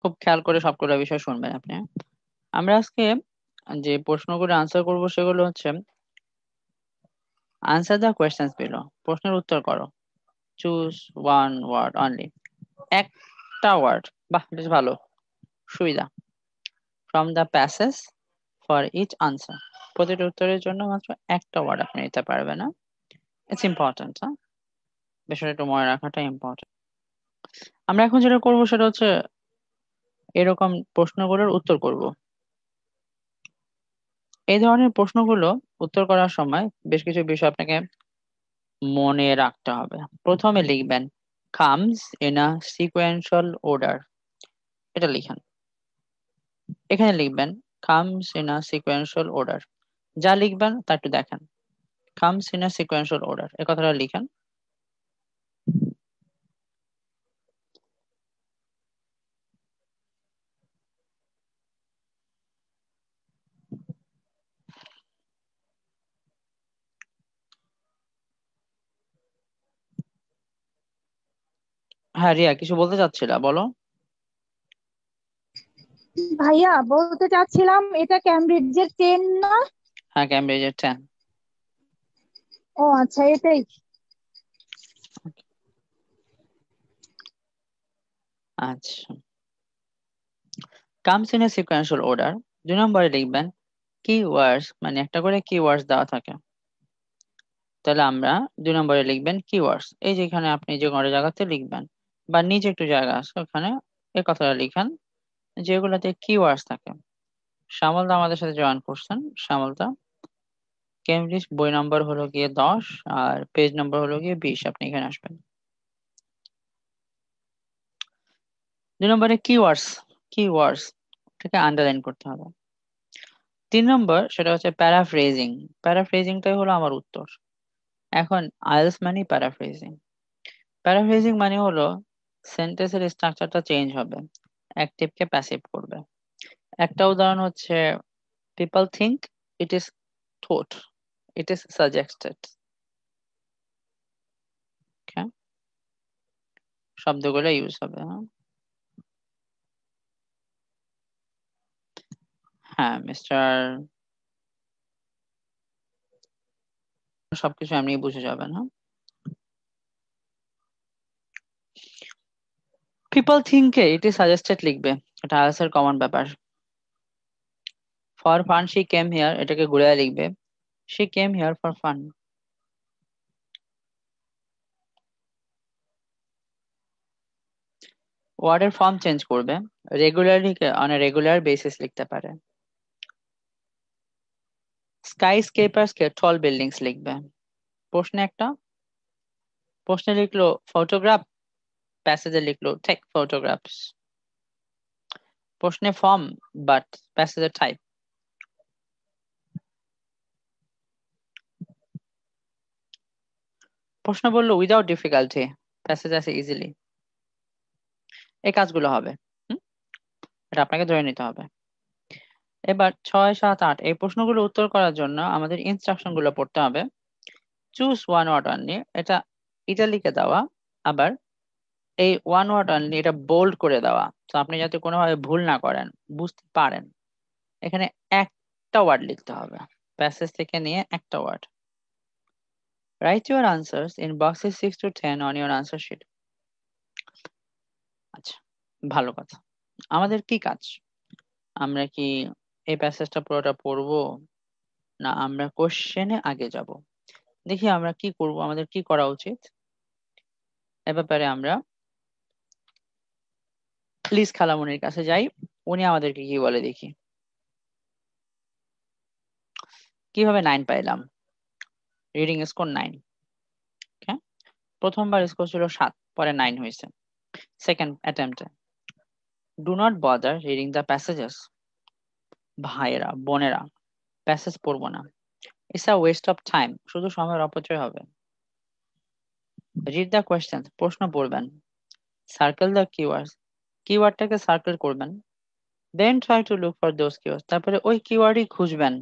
খুব খেয়াল করে সবগুলো বিষয় শুনবেন আপনি। আমরা আজকে যে প্রশ্নগুলো আনসার করব সেগুলো হচ্ছে আনসার দ্য কোয়েশ্চেন্স বিলো, প্রশ্নের উত্তর করো। চুজ ওয়ান ওয়ার্ড অনলি, একটা ওয়ার্ড, বাহ বেশ ভালো, সুবিধা। From the passage for each answer, প্রতিটি উত্তরের জন্য মাত্র একটা ওয়ার্ড আপনি নিতে পারবেন না। ইটস ইম্পর্টেন্ট, হ্যাঁ, বিষয়টা একটু মনে রাখাটা ইম্পর্টেন্ট। আমরা এখন যেটা করবো সেটা হচ্ছে এরকম প্রশ্নগুলোর উত্তর করব। এই ধরনের প্রশ্নগুলো উত্তর করার সময় বেশ কিছু বিষয় আপনাকে মনে রাখতে হবে। প্রথমে লিখবেন comes in a sequential order, এটা লিখেন। এখানে লিখবেন comes in a sequential order, যা লিখবেন তা একটু দেখেন। comes in a sequential order এই কথাটা লিখেন। হ্যাঁ রিয়া, কিছু বলতে চাচ্ছিলা, বলো। ভাইয়া বলতে চাচ্ছিলাম এটা ক্যামব্রিজের চেন না? হ্যাঁ, ক্যামব্রিজের 10। ও আচ্ছা, এটাই। আচ্ছা, comes in a sequential order, 2 নম্বরে লিখবেন keywords, মানে একটা করে keywords দেওয়া থাকে। তাহলে আমরা 2 নম্বরে লিখবেন keywords, এই যে এখানে আপনি যে কোনো জায়গাতে লিখবেন বা নিচে একটু জায়গা আছে ওখানে এই কথাটা লিখেন যেগুলোতে keywords থাকে। শ্যামল দা আমাদের সাথে জয়েন করছেন। শ্যামল দা, কেমব্রিজ বই নম্বর হলো গিয়ে 10 আর পেজ নম্বর হলো গিয়ে 20, আপনি এখানে আসবেন। 2 নম্বরে keywords, keywords থেকে আন্ডারলাইন করতে হবে। 3 নম্বর সেটা হচ্ছে প্যারাফ্রেজিং, প্যারাফ্রেজিংটাই হলো আমার উত্তর। এখন আইএলটিএস মানে প্যারাফ্রেজিং, প্যারাফ্রেজিং মানে হলো সেন্টেন্সের স্ট্রাকচারটা চেঞ্জ হবে, অ্যাক্টিভকে প্যাসিভ করবে। একটা উদাহরণ হচ্ছে people think it is thought, it is suggested. শব্দগুলো ইউজ হবে, হ্যাঁ। হ্যাঁ মিস্টার, সবকিছু এমনি বুঝে যাবেন, হ্যাঁ। পিপল থিঙ্কে ইট ইজ সাজেস্টেড লিখবে, এটা আইএলটিএস এর কমন ব্যাপার। For fun she came here, এটাকে ঘুরে লিখবে she came here for fun. ওয়ার্ডের ফর্ম চেঞ্জ করবে, রেগুলারলিকে অন এ রেগুলার বেসিস লিখতে পারে। স্কাই স্কেপার্স কে টল বিল্ডিংস লিখবে। প্রশ্নে একটা, প্রশ্নে লিখলো ফটোগ্রাফ, প্যাসেজে লিখলো টেক ফটোগ্রাফস। প্রশ্নে ফর্ম বাট প্যাসেজে টাইপ। প্রশ্ন বললো উইদাউট ডিফিকাল্টি, প্যাসেজ আছে ইজিলি। এই কাজগুলো হবে, হুম, এটা আপনাকে ধরে নিতে হবে। এবার 6, 7, 8 এই প্রশ্নগুলো উত্তর করার জন্য আমাদের ইনস্ট্রাকশন গুলো পড়তে হবে। চুজ ওয়ান ওয়ার্ড অনলি, এটা ইটালিকে দেওয়া, আবার এই ওয়ান ওয়ার্ড অনলি এটা বোল্ড করে দেওয়া, তো আপনি যাতে কোনোভাবে ভুল না করেন, বুঝতে পারেন। এখানে একটা ওয়ার্ড লিখতে হবে, প্যাসেজ থেকে নিয়ে একটা word. Write your answers in boxes 6 to 10 on your answer sheet. আচ্ছা, ভালো কথা। আমাদের কি কাজ, আমরা কি এই প্যাসেজটা পুরোটা পড়বো না আমরা কোশ্চেনে আগে যাব? দেখি আমরা কি করব, আমাদের কি করা উচিত এ ব্যাপারে আমরা প্লিজ খালামুনির কাছে যাই, উনি আমাদেরকে কি বলে দেখি। কিভাবে 9 পাইলাম? Reading score 9, okay. প্রথমবার স্কোর ছিল 7, পরে 9 হয়েছে সেকেন্ড অ্যাটেম্পটে। Do not bother reading the passages, ভাইয়েরা বোনেরা প্যাসেজ পড়বো না, it's a waste of time, শুধু সময়ের অপচয় হবে। রিড দ্য কোয়েশ্চেন, প্রশ্ন পড়বেন। সার্কেল দ্য কিওয়ার্ডস, কিওয়ার্ডটাকে সার্কেল করবেন। Then try to look for those keywords, তারপরে ওই কিওয়ার্ডই খুঁজবেন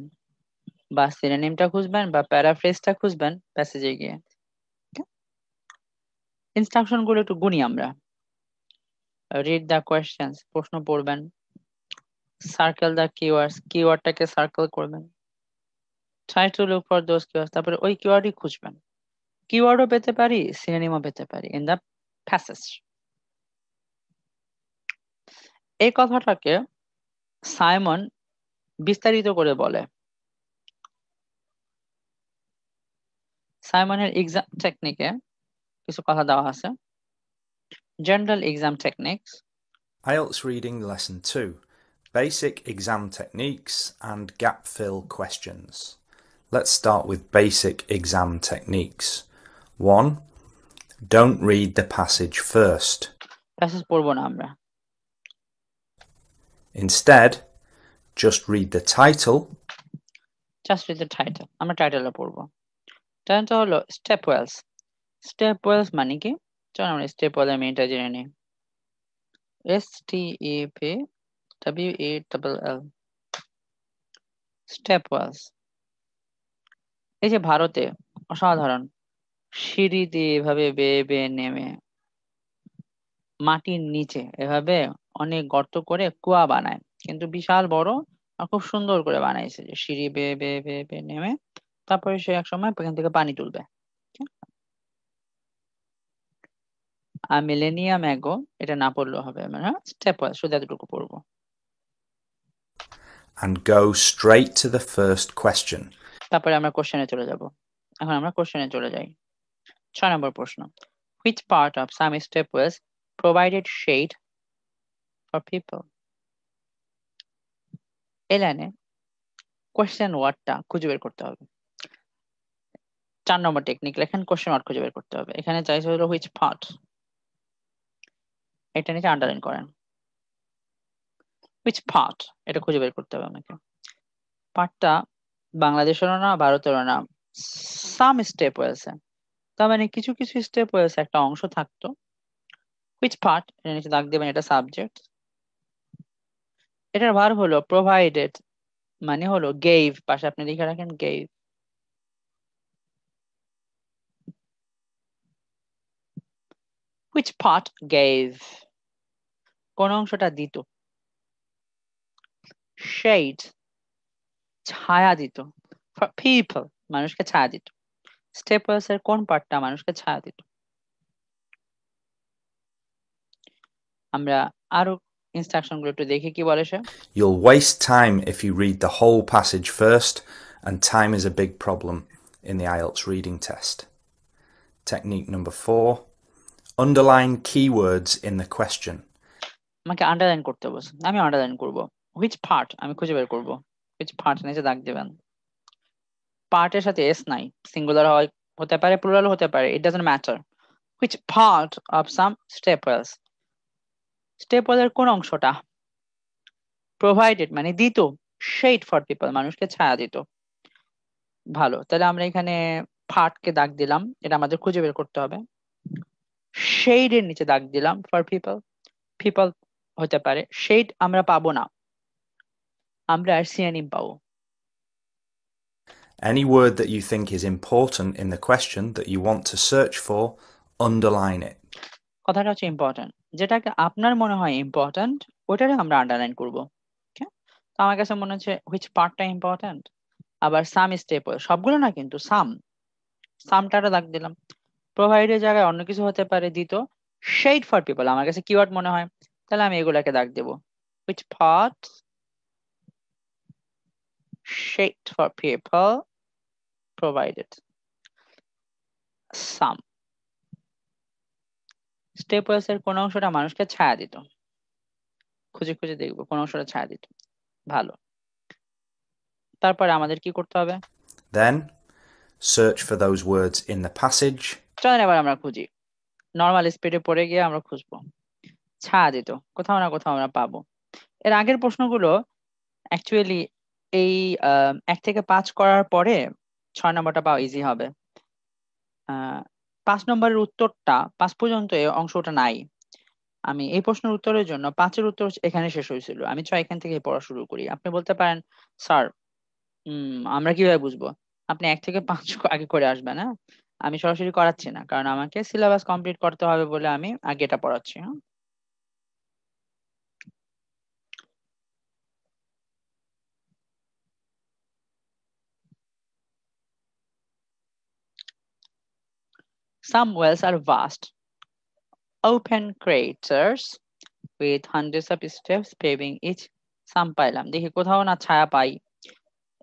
বা সিনোনিমটা খুঁজবেন বা প্যারাফ্রেজটা খুঁজবেন প্যাসেজে গিয়ে। ইনস্ট্রাকশন গুলো একটু গুনি আমরা। রিড দ্য কোয়েশ্চেন্স, প্রশ্ন পড়বেন। সার্কেল দ্য কিওয়ার্ডস, কিওয়ার্ডটাকে সার্কেল করবেন। Try to look for those keywords, তারপরে ওই কিওয়ার্ডই খুঁজবেন। কিওয়ার্ডও পেতে পারি, সিনোনিমও পেতে পারি ইন দ্য প্যাসেজ। এই কথাটাকে সাইমন বিস্তারিত করে বলে। সাইমনের এক্সাম টেকনিকে কিছু কথা দেওয়া আছে। General exam techniques, IELTS Reading Lesson 2, Basic Exam Techniques and Gap Fill Questions. Let's start with basic exam techniques. 1. Don't read the passage first. Passage পড়বো না আমরা। Instead, just read the title. Just read the title, আমরা টাইটেলটা পড়বো। টাইটেলটা হলো step Wales. Step Wales মানে কি? চলো আমরা স্টেপ ওয়েলের মিনিংটা জেনে নিই। STEPWELL, step Wales. এই যে ভারতে অসাধারণ সিঁড়ি দিয়ে এভাবে বেয়ে বেয়ে নেমে মাটির নিচে এভাবে অনেক গর্ত করে কুয়া বানায়, কিন্তু বিশাল বড় আর খুব সুন্দর করে বানাইছে, যে সিঁড়ি বেয়ে বেয়ে বেয়ে বেয়ে নেমে তারপরে সে এক সময় এখান থেকে পানি তুলবে। আর মিলেনিয়াম অ্যাগো এটা না পড়লেও হবে, মানে স্টেপ ওয়েল শুধু এতটুকু পড়বো। And go straight to the first question. তারপরে আমরা কোশ্চেনে চলে যাব। এখন আমরা কোশ্চেনে চলে যাই। 6 নম্বর প্রশ্ন, which part of some step wells provided shade for people? এই লাইনে কোশ্চেন ওয়ার্ডটা খুঁজে বের করতে হবে। 4 নম্বর টেকনিক লেখেন, কোশ্চেন ওয়ার্ড খুঁজে বের করতে হবে। এখানে চাইছে হলো which part, এটা নিচে আন্ডারলাইন করেন। which part এটা খুঁজে বের করতে হবে আমাকে। পার্টটা বাংলাদেশেরও না, ভারতেরও না, সাম স্টেপ ওয়েলস, তার মানে কিছু কিছু স্টেপ ওয়েলস একটা অংশ থাকতো। which part এর নিচে দাগ দেবেন, এটা সাবজেক্ট। এটার ভার্ব হলো প্রোভাইডেড, মানে হলো গেভ, পাশে আপনি লিখে রাখেন গেভ। which part gave, কোন অংশটা দিত। shade, ছায়া দিত। for people, মানুষকে ছায়া দিত। স্টেপ ওয়েলস এর কোন পার্টটা মানুষকে ছায়া দিত? আমরা আরো ইনস্ট্রাকশন গুলো একটু দেখি কি বলে সে। You'll waste time if you read the whole passage first, and time is a big problem in the IELTS reading test. Technique number 4. Underline keywords in the question. আমাকে আন্ডারলাইন করতে বলছে, আমি আন্ডারলাইন করব। which part আমি খুঁজে বের করব। which part নিচে দাগ দেবেন। পার্টের সাথে এস নাই, সিঙ্গুলার হয় হতে পারে, প্লুরাল হতে পারে, it doesn't matter. which part of some step wells, step ওয়েলের কোন অংশটা প্রোভাইডেড মানে দিত, শেড ফর পিপল মানুষকে ছায়া দিত। ভালো, তাহলে আমরা এখানে পার্টকে দাগ দিলাম, এটা আমাদের খুঁজে বের করতে হবে। শেড এর নিচে দাগ দিলাম ফর পিপল, পিপল হতে পারে, শেড আমরা পাবো না, আমরা আর সিনোনিম পাবো। Any word that you think is important in the question that you want to search for, underline it. কথাটা হচ্ছে ইম্পর্টেন্ট, যেটাকে আপনার মনে হয় ইম্পর্টেন্ট ওটারে আমরা আন্ডারলাইন করবো। তো আমার কাছে মনে হচ্ছে হুইচ পার্টটা ইম্পর্টেন্ট। আবার সাম স্টেপ, সবগুলো না কিন্তু সাম, সামটাটা দাগ দিলাম। প্রোভাইডের জায়গায় অন্য কিছু হতে পারে, দিত। শেড ফর পিপল আমার কাছে কিওয়ার্ড মনে হয়, তাহলে আমি এগুলাকে দাগ দেবো। Which part shade for people provided some, stepwells এর কোন অংশটা মানুষকে ছায়া দিত, খুঁজে খুঁজে দেখবো কোন অংশটা ছায়া দিত। ভালো, তারপরে আমাদের কি করতে হবে? Then, search for those words in the passage. চলেন এবার আমরা খুঁজি, নর্মাল স্পিডে পড়ে গিয়ে আমরা খুঁজবো। ছায়া দিত কোথাও না কোথাও আমরা পাবো। এর আগের প্রশ্নগুলো অ্যাকচুয়ালি এই 1 থেকে 5 করার পরে 6 নম্বরটা পাওয়া ইজি হবে। 5 নম্বরের উত্তরটা 5 পর্যন্ত এই অংশটা নাই। আমি এই প্রশ্নের উত্তরের জন্য 5-এর উত্তর এখানে শেষ হয়েছিল, আমি চাই এখান থেকে পড়া শুরু করি। আপনি বলতে পারেন স্যার আমরা কিভাবে বুঝবো? আপনি 1 থেকে 5 আগে করে আসবেন। হ্যাঁ, আমি সরাসরি করাচ্ছি না, কারণ আমাকে সিলেবাস কমপ্লিট করতে হবে বলে আমি আগে এটা পড়াচ্ছি। হ্যাঁ, Some wells are vast, open craters with hundreds of steps paving each. Some পাইলাম, দেখি কোথাও না ছায়া পাই।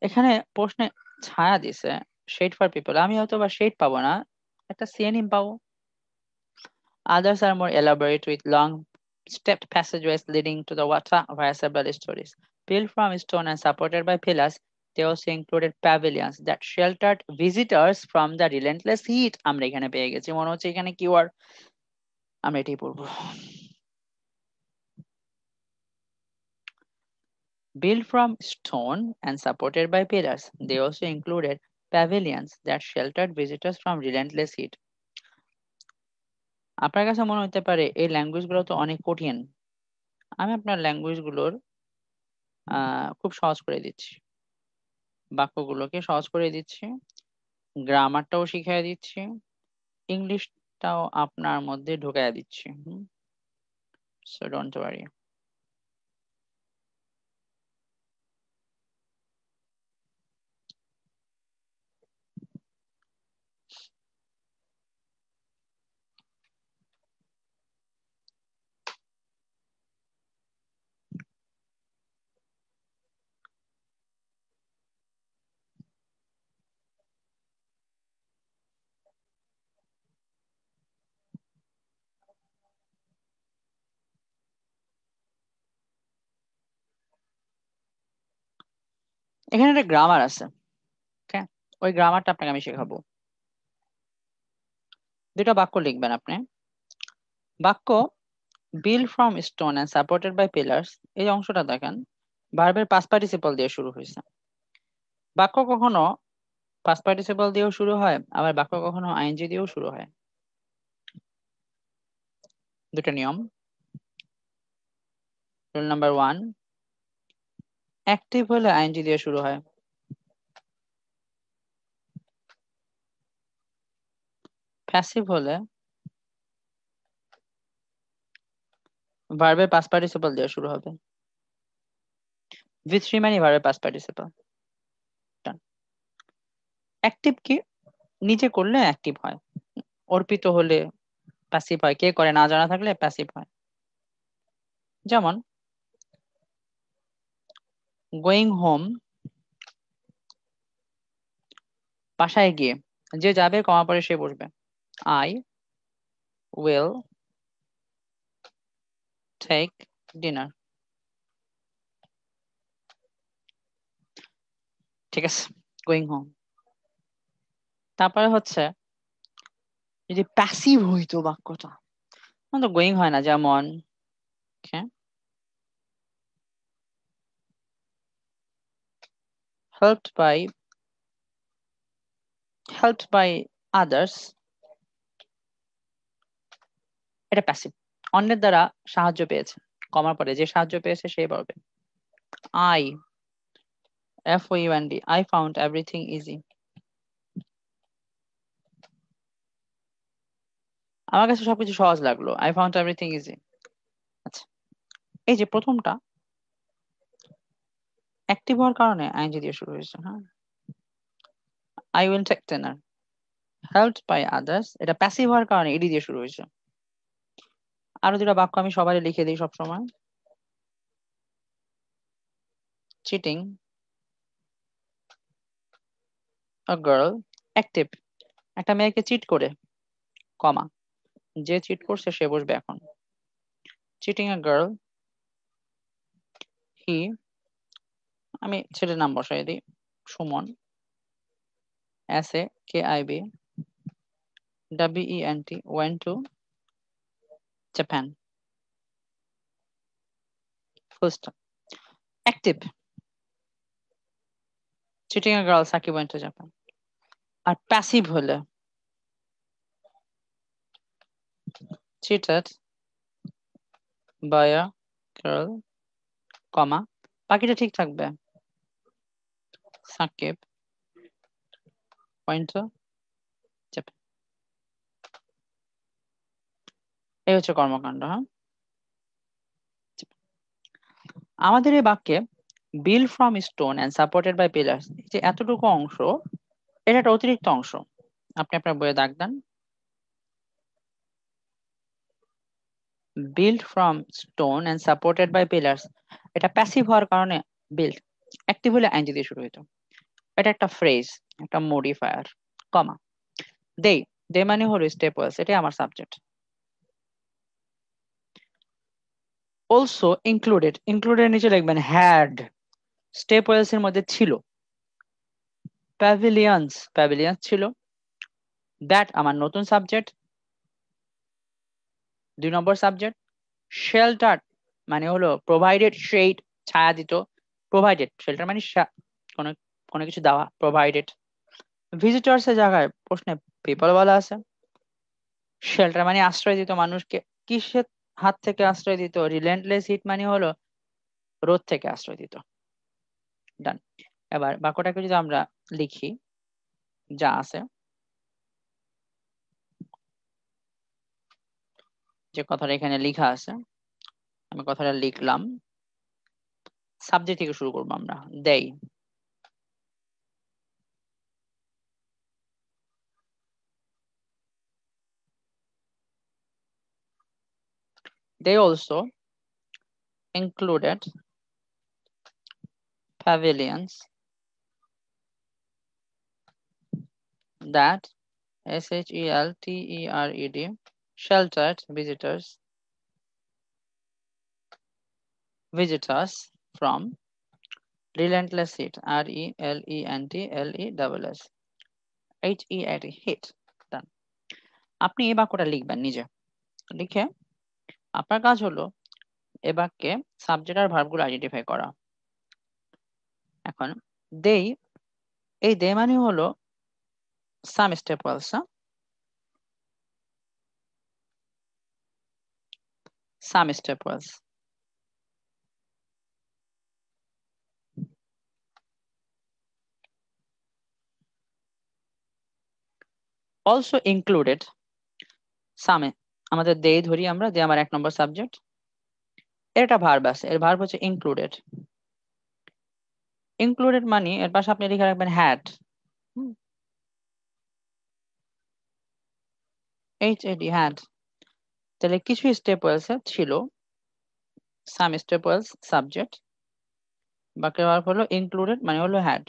এখানে প্রশ্নে ছায়া দিছে, shade for people, আমি হয়তো বা shade পাবো না, একটা synonym পাবো। Others are more elaborate with long stepped passageways leading to the water via several stories. Built from stone and supported by pillars, they also included pavilions that sheltered visitors from the relentless heat. আমরা এখানে পেয়ে গেছি, মনে হচ্ছে এখানে keyword, আমরা এটাই পড়বো। Built from stone and supported by pillars, they also included pavilions that sheltered visitors from relentless heat. আপনার কাছে মনে হতে পারে এই ল্যাঙ্গুয়েজগুলো তো অনেক কঠিন, আমি আপনার ল্যাঙ্গুয়েজগুলোর খুব সহজ করে দিচ্ছি, বাক্যগুলোকে সহজ করে দিচ্ছি, গ্রামারটাও শিখিয়ে দিচ্ছি, ইংলিশটাও আপনার মধ্যে ঢুকাইয়া দিচ্ছি। So don't worry. এখানে একটা গ্রামার আছে, ওই গ্রামারটা আপনাকে আমি শেখাবো। দুটো বাক্য লিখবেন আপনি। বাক্য built from stone and supported by pillars, এই অংশটা দেখেন ভার্বের past participle দিয়ে শুরু হয়েছে। বাক্য কখনো past participle দিয়েও শুরু হয়, আবার বাক্য কখনো আইএনজি দিয়েও শুরু হয়। দুটো নিয়ম। রুল নাম্বার 1, অ্যাক্টিভ হলে আইএনজি দিয়ে শুরু হয়, প্যাসিভ হলে ভার্বের past participle দিয়ে শুরু হবে। with মানে ভার্বের past participle। অ্যাক্টিভ কি? নিজে করলে অ্যাক্টিভ হয়, অর্পিত হলে প্যাসিভ হয়, কে করে না জানা থাকলে প্যাসিভ হয়। যেমন গোয়িং হোম, বাসায় গিয়ে, যে যাবে কমা পরে সে বসবে। I will take dinner. ঠিক আছে, গোয়িং হোম। তারপরে হচ্ছে যদি প্যাসিভ হইতো বাক্যটা, তো গোয়িং হয় না, যেমন helped by others, এটা প্যাসিভ, অন্যের দ্বারা সাহায্য পেয়েছে, কমার পরে যে সাহায্য পেয়েছে সেই বলবে। I FOUND, I found everything easy, আমার কাছে সবকিছু সহজ লাগলো, I found everything easy। আচ্ছা, এই যে প্রথমটা অ্যাক্টিভ হওয়ার কারণে আইএনজি দিয়ে শুরু হয়েছে। হ্যাঁ, I will take dinner, helped by others, এটা প্যাসিভ হওয়ার কারণে এডি দিয়ে শুরু হয়েছে। আরো দুটা বাক্য আমি সবারই লিখে দিই সবসময়। চিটিং a girl, অ্যাক্টিভ, একটা মেয়েকে চিট করে, কমা, যে চিট করছে সে বসবে এখন। চিটিং a girl, he, আমি ছেলের নাম বসাই দিই, Suman, SAKIB WENT, went to Japan, full stop। Active, cheating a girl, Saki went to Japan। আর প্যাসিভ হলে cheated by a girl, comma, বাকিটা ঠিক থাকবে, সাকিব went to Japan। এই হচ্ছে কর্মকাণ্ড। হ্যাঁ, আমাদের এই বাক্যে built from stone and supported by pillars, যে এতটুকু অংশ, এটা একটা অতিরিক্ত অংশ, আপনি আপনার বইয়ে দাগ দেন। built from stone and supported by pillars, এটা প্যাসিভ হওয়ার কারণে built, অ্যাক্টিভ হলে আইন দিয়ে শুরু হইতো। এটা একটা ফ্রেজ, একটা মডিফায়ার, কমা। দে, দে মানে হলো স্টেপলস, এটাই আমার সাবজেক্ট। অলসো ইনক্লুডেড, ইনক্লুডেড নিচে লিখবেন হ্যাড, স্টেপলস এর মধ্যে ছিল। প্যাভিলিয়ন্স, প্যাভিলিয়ন্স ছিল। দ্যাট আমার নতুন সাবজেক্ট, 2 নম্বর সাবজেক্ট। শেল্টার মানে হলো প্রোভাইডেড শেড, ছায়া দিত। প্রোভাইডেড, শেল্টার মানে কোনো কোনো কিছু দেওয়া, প্রোভাইডেড। ভিজিটর্স এর জায়গায় প্রশ্নে পিপল বলা আছে। শেল্টার মানে আশ্রয় দিত মানুষকে, কিসের হাত থেকে আশ্রয় দিত? রিলেন্টলেস হিট মানে হলো রোদ থেকে আশ্রয় দিত। ডান। এবার বাক্যটাকে যদি আমরা লিখি যা আছে, যে কথাটা এখানে লেখা আছে, আমি কথাটা লিখলাম। সাবজেক্ট থেকে শুরু করবো আমরা। দেই, they also included pavilions that sheltered sheltered visitors from relentless heat, relentless heat, done. আপনি এই বাক্যটা লিখবেন নিজে, লিখে আপনার কাজ হলো এ বাক্যে সাবজেক্ট আর ভার্বগুলো আইডেন্টিফাই করা। এখন দেই, এই দে মানে হলো সাম স্টেপলস, সাম স্টেপলস। অলসো ইনক্লুডেড সামে, আমাদের দে ধরি আমরা, দে আমার 1 নম্বর সাবজেক্ট। এর একটা ভার্ব আছে, এর ভার্ব হচ্ছে ইনক্লুডেড। ইনক্লুডেড মানে এর পাশে আপনি লিখে রাখবেন হ্যাড, HAD, হ্যাড। তাহলে কিছু স্টেপলস ছিল, সাম স্টেপলস সাবজেক্ট, বাক্যের ভার্ব হলো ইনক্লুডেড মানে হলো হ্যাড।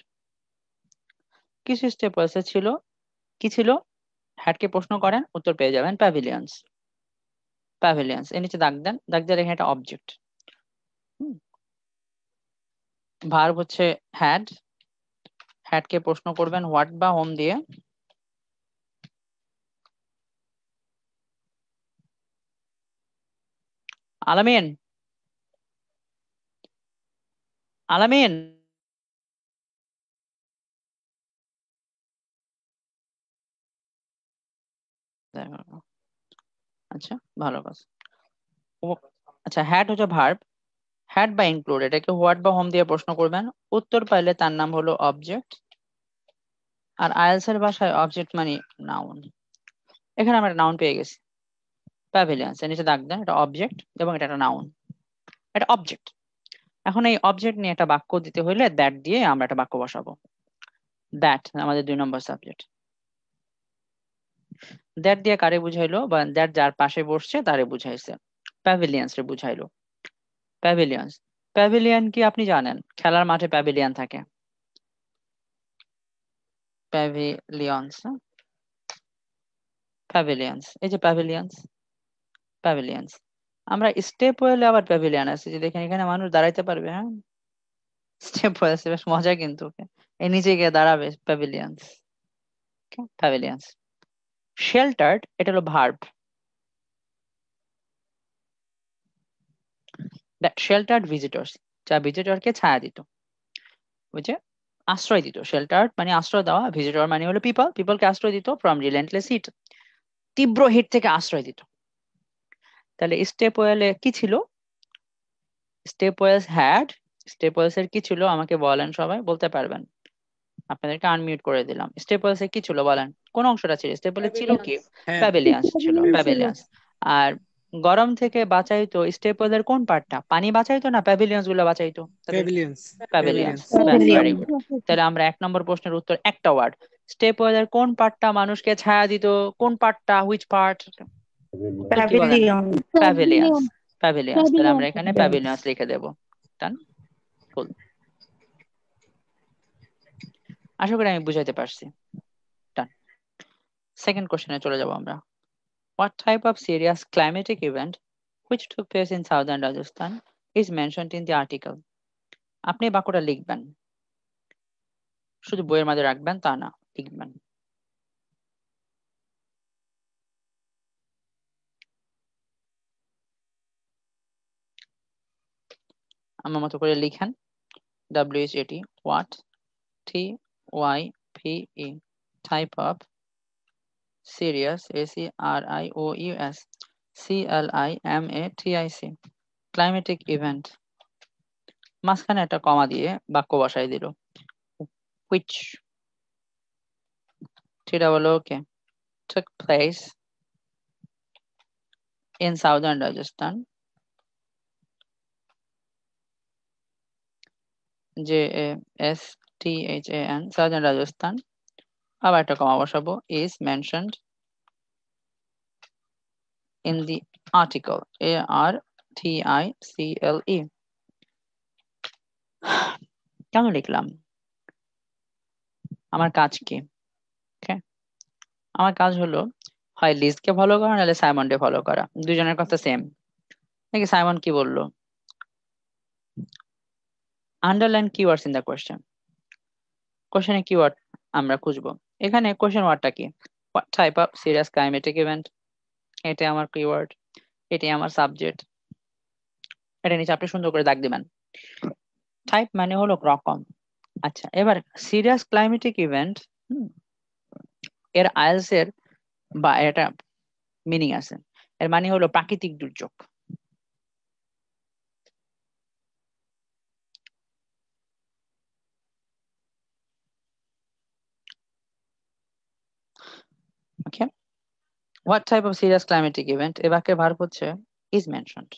কিছু স্টেপলস ছিল, কি ছিল? হ্যাডকে প্রশ্ন করেন, উত্তর পেয়ে যাবেন প্যাভিলিয়ন্স। প্যাভিলিয়ন্স এর নিচে দাগ দেন, দাগ দিয়ে এখানে একটা অবজেক্ট। ভার্ব হচ্ছে হ্যাড, হ্যাডকে প্রশ্ন করবেন হোয়াট বা হোম দিয়ে। আলামিন, আলামিন, আচ্ছা ভালো কাজ। আচ্ছা, হ্যাড হচ্ছে ভার্ব, হ্যাড বা ইনক্লুড, এটাকে হোয়াট বা হোম দিয়ে প্রশ্ন করবেন, উত্তর পাইলে তার নাম হলো অবজেক্ট। আর আইএলটিএস এর ভাষায় অবজেক্ট মানে নাউন। এখানে আমরা নাউন পেয়ে গেছি, প্যাভিলিয়ন্স এর নিচে দাগ দেন, এটা অবজেক্ট এবং এটা একটা নাউন, এটা অবজেক্ট। এখন এই অবজেক্ট নিয়ে একটা বাক্য দিতে হলে দ্যাট দিয়ে আমরা একটা বাক্য বসাবো। দ্যাট আমাদের 2 নম্বর সাবজেক্ট। দ্যাট দিয়ে কারে বুঝাইলো, বা দ্যাট যার পাশে বসছে তারে বুঝাইছে, প্যাভিলিয়ন্স রে বুঝাইলো। প্যাভিলিয়ন্স, প্যাভিলিয়ন কি আপনি জানেন? খেলার মাঠে প্যাভিলিয়ন থাকে, প্যাভিলিয়ন্স, প্যাভিলিয়ন্স, এই যে প্যাভিলিয়ন্স, প্যাভিলিয়ন্স। আমরা স্টেপ ওয়েলে আবার প্যাভিলিয়ন আছে, যে দেখেন এখানে মানুষ দাঁড়াইতে পারবে। হ্যাঁ, স্টেপ ওয়েল আছে, বেশ মজা কিন্তু। এই নিচে গিয়ে দাঁড়াবে, প্যাভিলিয়ন্স, প্যাভিলিয়ন্স। শেল্টার্ড, এটা হলো ভার্ব। শেল্টার্ড ভিজিটর্স, যা ভিজিটরকে ছায়া দিত, ওই যে আশ্রয় দিত। শেল্টার্ড মানে আশ্রয় দেওয়া, ভিজিটর মানে হলো পিপল, পিপলকে আশ্রয় দিত ফ্রম রিলেন্টলেস হিট, তীব্র হিট থেকে আশ্রয় দিত। তাহলে স্টেপ ওয়েলে কি ছিল? Step Wales had, step Wales এর কি ছিল আমাকে বলেন, সবাই বলতে পারবেন? আপনাদেরকে আনমিউট করে দিলাম। স্টেপ ওয়েলস এর কি ছিল বলেন, কোন অংশটা ছিল? স্টেপ ওয়েলস ছিল কি? হ্যাড, প্যাভিলিয়ন্স ছিল, Pavilion ছিল। প্যাভিলিয়ন্স। আর গরম থেকে বাঁচাইতো স্টেপ ওয়েল এর কোন পার্টটা? পানি বাঁচাইতো না প্যাভিলিয়ন্স গুলো বাঁচাইতো? প্যাভিলিয়ন্স, প্যাভিলিয়ন্স, প্যাভিলিয়ন্স। ব্যাস, Pavilion। Very good. তাহলে আমরা 1 নম্বর প্রশ্নের উত্তর একটা ওয়ার্ড, স্টেপ ওয়েল এর কোন পার্টটা মানুষকে ছায়া দিত? কোন পার্টটা, হুইচ পার্ট? কি বলেন? প্যাভিলিয়ন প্যাভিলিয়ন্স। প্যাভিলিয়ন্স, তাহলে আমরা এখানে প্যাভিলিয়ন প্যাভিলিয়ন্স লিখে দেব। ডান, ফুল। আশা করি আমি বুঝাইতে পারছি। ডান, সেকেন্ড কোশ্চেনে চলে যাব আমরা। What type of serious climatic event which took place in southern Rajasthan is mentioned in the article? আপনি বাক্যটা লিখবেন, শুধু বইয়ের মাঝে রাখবেন তা না, লিখবেন। আমার মতো করে লিখেন। WHAT, what, TYPE, type of serious, ACRIOUS, CLIMATIC, climatic event, মাঝখানে একটা কমা দিয়ে বাক্য বসাই দিল। which took place in southern Rajasthan, JASTHAN, southern Rajasthan, আবার একটা কমা বসাবো, is mentioned in the article, ARTICLE। কেন লিখলাম? আমার কাজ কি? আমার কাজ হলো হয় লিজকে ফলো করা, নাহলে সাইমনকে ফলো করা। দুজনের কথা সেম। নাকি সাইমন কি বললো? Underline keywords in the question. কোশ্চেনে কিওয়ার্ড আমরা খুঁজবো। এখানে কোশ্চেন ওয়ার্ডটা কি? What type of serious climatic event, এটা আমার কিওয়ার্ড, এটি আমার সাবজেক্ট। এটা নিচে আপনি সুন্দর করে দাগ দিবেন। টাইপ মানে হলো রকম। আচ্ছা, এবার সিরিয়াস ক্লাইমেটিক ইভেন্ট, এর আইএলস এর বা এটা মিনিং আছে। এর মানে হলো প্রাকৃতিক দুর্যোগ। Okay, what type of serious climatic event, এ বাক্যের ভার্ব হচ্ছে is mentioned।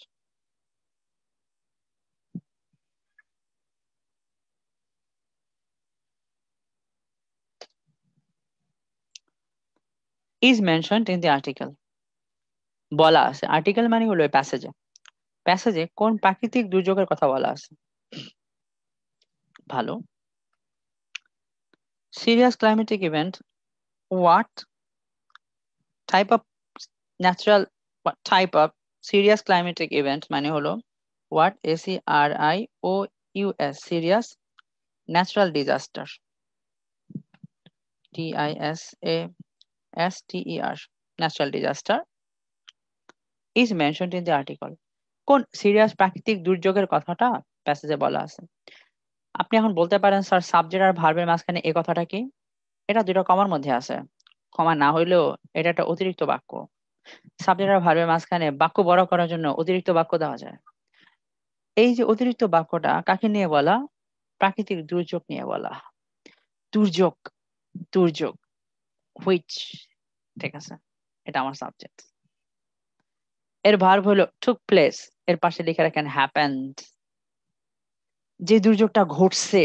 is mentioned in the article, বলা আছে। আর্টিকেল মানে হলো প্যাসেজে। প্যাসেজে কোন প্রাকৃতিক দুর্যোগের কথা বলা আছে? ভালো। Serious climatic event, what type of natural, what type of serious climatic event মানে হলো what, ACRIOUS, serious natural disaster, DISASTER, natural disaster is mentioned in the article। কোন সিরিয়াস প্রাকৃতিক দুর্যোগের কথাটা প্যাসেজে বলা আছে? আপনি এখন বলতে পারেন স্যার সাবজেক্ট আর ভার্বের মাঝখানে এই কথাটা কি? এটা দুটো কমার মধ্যে আছে। কমা না হইলেও এটা একটা অতিরিক্ত বাক্য। সাবজেক্ট আর ভার্বের মাঝখানে বাক্য বড় করার জন্য অতিরিক্ত বাক্য দেওয়া যায়। এই যে অতিরিক্ত বাক্যটা কাকে নিয়ে বলা? প্রাকৃতিক দুর্যোগ নিয়ে বলা। দুর্যোগ, দুর্যোগ, হুইচ, ঠিক আছে, এটা আমার সাবজেক্ট। এর ভার্ব হলো টুক প্লেস, এর পাশে লিখে রাখেন হ্যাপেন্ড। যে দুর্যোগটা ঘটছে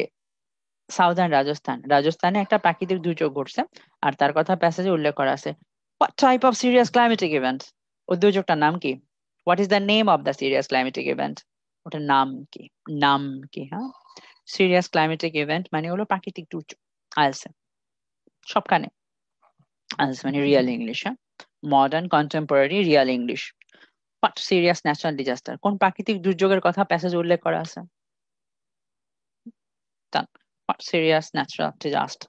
সাউদার্ন রাজস্থান, রাজস্থানে একটা প্রাকৃতিক দুর্যোগ ঘটছে, আর তার কথা প্যাসেজে উল্লেখ করা আছে। What type of serious climatic event, ওই দুর্যোগটার নাম কি? What is the name of the serious climatic event, ওটার নাম কি? নাম কি? হ্যাঁ, সিরিয়াস ক্লাইমেটিক ইভেন্ট মানে হলো প্রাকৃতিক দুর্যোগ। আইএলস সবখানে আইএলস মানে রিয়েল ইংলিশ, হ্যাঁ, modern contemporary real English. What serious natural disaster, কোন প্রাকৃতিক দুর্যোগের কথা প্যাসেজে উল্লেখ করা আছে? What serious natural disaster।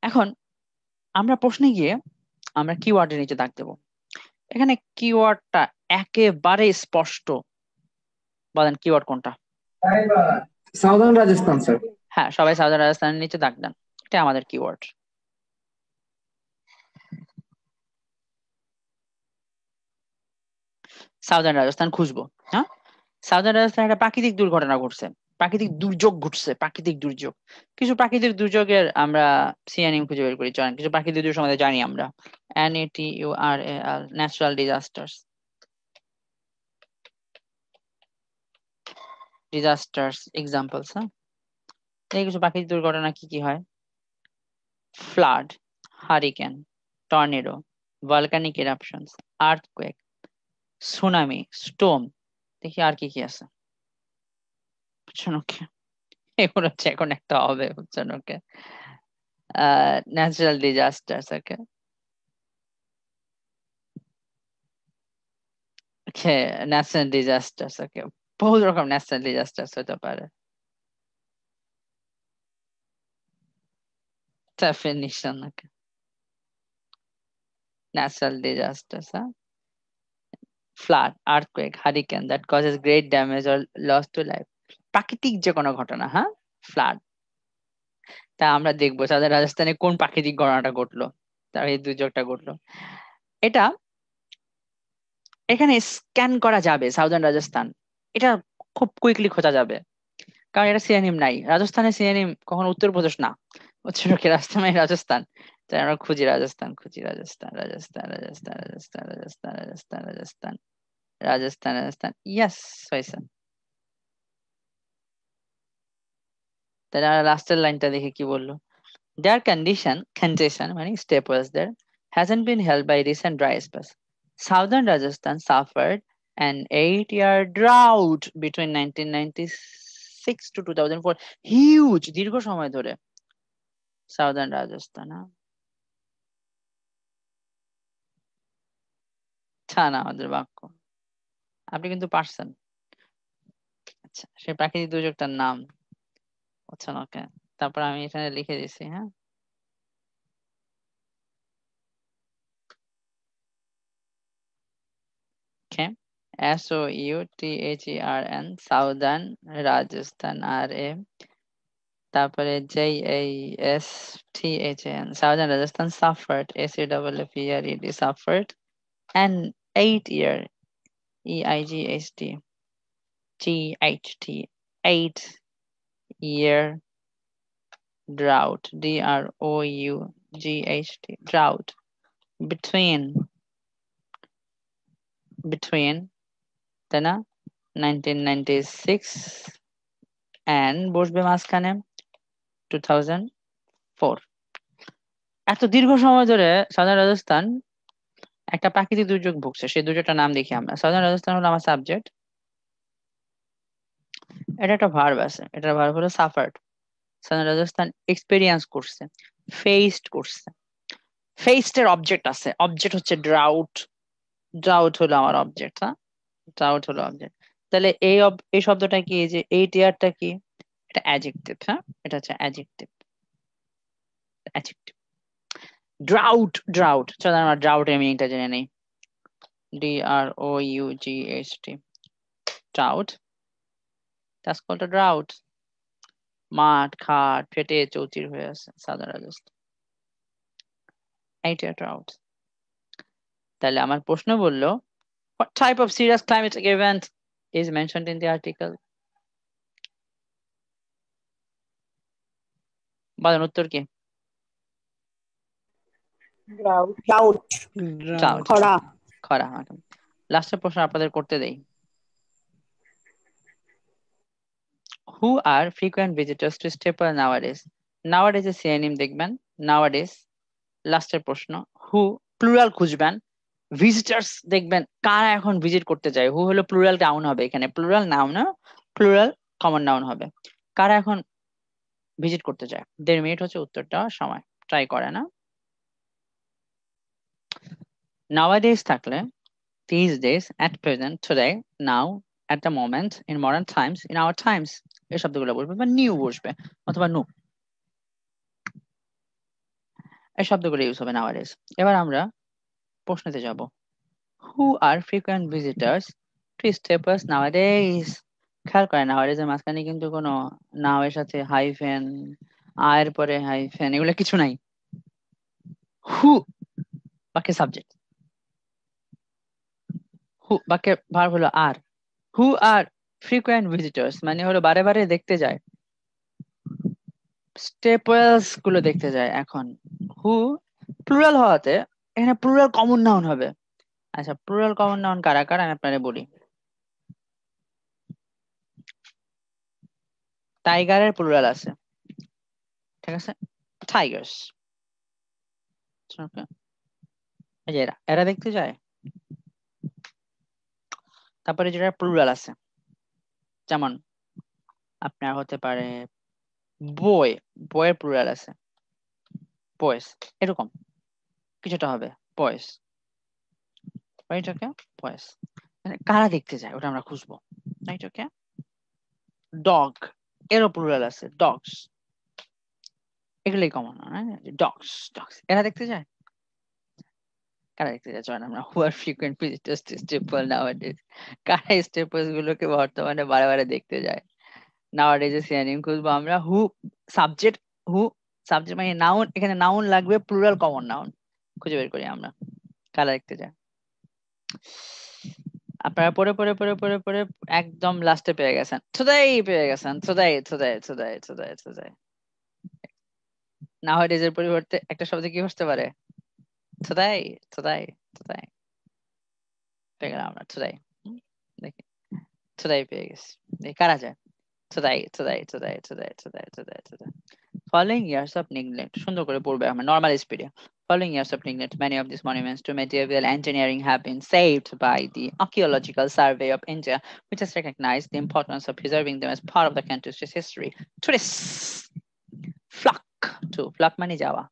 এখন আমরা প্রশ্নে গিয়ে আমরা কিওয়ার্ডের নিচে দাগ দেব। এখানে কিওয়ার্ডটা একেবারে স্পষ্ট, বলেন কিওয়ার্ড কোনটা? Southern Rajasthan sir. হ্যাঁ, সবাই সাউদার্ন রাজস্থানের নিচে দাগ দেন, এটা আমাদের কিওয়ার্ড। সাউদার্ন রাজস্থান খুঁজবো। হ্যাঁ, সাউদার্ন রাজস্থানে একটা প্রাকৃতিক দুর্ঘটনা ঘটছে, প্রাকৃতিক দুর্যোগ ঘটছে, প্রাকৃতিক দুর্যোগ। কিছু প্রাকৃতিক দুর্যোগের আমরা সিনোনিম খুঁজে বের করি, চলেন কিছু প্রাকৃতিক দুর্যোগ আমাদের জানি আমরা। NATURAL, natural disasters, disasters examples. হ্যাঁ, এই কিছু প্রাকৃতিক দুর্ঘটনা কি কি হয়? Flood, hurricane, tornado, volcanic eruptions, earthquake, tsunami, storm. দেখি আর কি কি আছে, বুঝছেন? ওকে, এগুলো হচ্ছে এখন একটা হবে, বুঝছেন? Okay, natural disasters. Okay, okay, natural disasters. Okay, বহু রকম ন্যাচারাল ডিজাস্টার্স হতে পারে। ডেফিনিশন, ওকে, ন্যাচারাল ডিজাস্টার্স, হ্যাঁ, flood, earthquake, hurricane that causes great damage or loss to life. প্রাকৃতিক যে কোনো ঘটনা, হ্যাঁ, ফ্লাড। তা আমরা দেখবো সাউদার্ন রাজস্থানে কোন প্রাকৃতিক ঘটনাটা ঘটলো, তার এই দুর্যোগটা ঘটলো। এটা এখানে স্ক্যান করা যাবে সাউদার্ন রাজস্থান, এটা খুব কুইকলি খোঁজা যাবে, কারণ এটা সিএনএম নাই। রাজস্থানের সিএনএম কখনো উত্তরপ্রদেশ না, হচ্ছে কি রাজস্থান মানে রাজস্থান। তাই আমরা খুঁজি রাজস্থান, খুঁজি রাজস্থান, রাজস্থান, রাজস্থান, রাজস্থান, রাজস্থান, রাজস্থান, রাজস্থান, রাজস্থান, রাজস্থান। ইয়াস, হয়েছে। তাহলে আমরা লাস্টের লাইনটা দেখে কি বললো। Their condition meaning staples there hasn't been held by recent dry spells. Southern Rajasthan suffered an 8-year drought between 1996 to 2004. Huge, দীর্ঘ সময় ধরে সাউদার্ন রাজস্থান। না আমাদের বাক্য, আপনি কিন্তু পারছেন। আচ্ছা, সেই প্রাকৃতিক দুর্যোগটার নাম, বুঝছেন? ওকে, তারপর আমি এখানে লিখে দিছি, হ্যাঁ। Okay, SOUTHERN, সাউদার্ন রাজস্থান, তারপরে JASTHAN, southern Rajasthan suffered, SAFFERED, suffered an 8-year, EIGHT, GHT, 8-year drought, DROUGHT, drought between তাই না 1996 and বসবে মাঝখানে 2004। এত দীর্ঘ সময় ধরে সাউদার্ন রাজস্থান একটা প্রাকৃতিক দুর্যোগ ভুগছে। সেই দুর্যোগটার নাম দেখি আমরা। সাউদার্ন রাজস্থান হলো আমার সাবজেক্ট, এটা একটা ভার্ব আছে, এটার ভার্ব হলো সাফার্ড। সাউদার্ন রাজস্থান এক্সপেরিয়েন্স করছে, ফেসড করছে। ফেসড এর অবজেক্ট আছে, অবজেক্ট হচ্ছে ড্রাউট। ড্রাউট হলো আমার অবজেক্ট, হ্যাঁ, ড্রাউট হলো অবজেক্ট। তাহলে এই শব্দটা কি, এই যে 8 ইয়ারটা কি, এটা অ্যাডজেক্টিভ, হ্যাঁ, এটা হচ্ছে অ্যাডজেক্টিভ। Adjective drought, drought. চলো আমরা ড্রাউটের মিনিংটা জেনে নেই। DROUGHT, drought, that's called a drought. মাঠ ঘাট ফেটে চৌচির হয়ে আছে সাউদার্ন রাজস্থান, এইটা drought। তাহলে আমার প্রশ্ন বললো, what type of serious climatic event is mentioned in the article? বলেন উত্তর কি? Drought. Drought, খরা। খরা। লাস্টের প্রশ্ন আপনাদের করতে দেই। Who are frequent visitors to Staple nowadays? Nowadays এর synonym দেখবেন, nowadays। লাস্টের প্রশ্ন, who প্লুরাল খুঁজবেন, ভিজিটার্স দেখবেন কারা এখন ভিজিট করতে যায়। হু হলো প্লুরাল নাউন হবে, এখানে প্লুরাল নাউন না, প্লুরাল কমন নাউন হবে। কারা এখন ভিজিট করতে যায়। 1.5 মিনিট হচ্ছে উত্তরটা সময়, ট্রাই করে না। Nowadays থাকলে these days, at present, today, now, at the moment, in modern times, in our times, এই শব্দগুলো বলবে, বা নিউ বসবে অথবা নো, এই শব্দগুলো ইউজ হবে nowadays। এবার আমরা প্রশ্নতে যাব। Who are frequent visitors to Staples nowadays? খেয়াল করেন nowadays এর মাঝখানে কিন্তু কোনো নাও এর সাথে হাইফেন, আয়ের পরে হাইফেন, এগুলো কিছু নাই। Who বাক্যে সাবজেক্ট, হু বাক্যে ভার্ব হলো আর। Who are frequent visitors মানে হলো বারে বারে দেখতে যায়, স্টেপলস গুলো দেখতে যায়। এখন হু প্লুরাল হওয়াতে এখানে প্লুরাল কমন নাউন হবে। আচ্ছা, প্লুরাল কমন নাউন কারা কারা আমি আপনাদের বলি। টাইগারের প্লুরাল আছে, ঠিক আছে, টাইগার্স। এই যে এরা এরা দেখতে যায়। তারপরে যেটা প্লুরাল আছে, যেমন আপনার হতে পারে বই, বইয়ের প্লুরাল আছে বয়েস, এরকম কিছুটা হবে বয়েস, রাইট? ওকে, বয়েস। কারা দেখতে যায় ওটা আমরা খুঁজবো, রাইট? ওকে, ডগ, এরও প্লুরাল আছে ডগস, এগুলোই কমন, ডগস ডগস, এরা দেখতে যায়। কারা দেখতে যায়? চলেন আমরা who are frequent visitors to stepwells nowadays, কারা স্টেপলস গুলোকে বর্তমানে বারে বারে দেখতে যায়। নাওয়াডেজ এর সিনোনিম খুঁজবো আমরা, হু সাবজেক্ট, হু সাবজেক্ট মানে নাউন, এখানে নাউন লাগবে, প্লুরাল কমন নাউন খুঁজে বের করি আমরা কারা দেখতে যায়। আপনারা পড়ে পড়ে পড়ে পড়ে পড়ে একদম লাস্টে পেয়ে গেছেন, টুডেই পেয়ে গেছেন, today today today today today. নাওয়াডেজ এর পরিবর্তে একটা শব্দ কি হতে পারে? টুডেই টুডেই টুডেই পেয়ে গেলাম আমরা, টুডেই। দেখি টুডেই পেয়ে গেছি, দেখি কারা যায়। Today today today today today today today. Following years of neglect, সুন্দর করে পড়বে আমরা নরমাল স্পিডে। Following years of neglect, many of these monuments to medieval engineering have been saved by the Archaeological Survey of India, which has recognized the importance of preserving them as part of the country's history. Tourists flock to, flock মানে যাওয়া,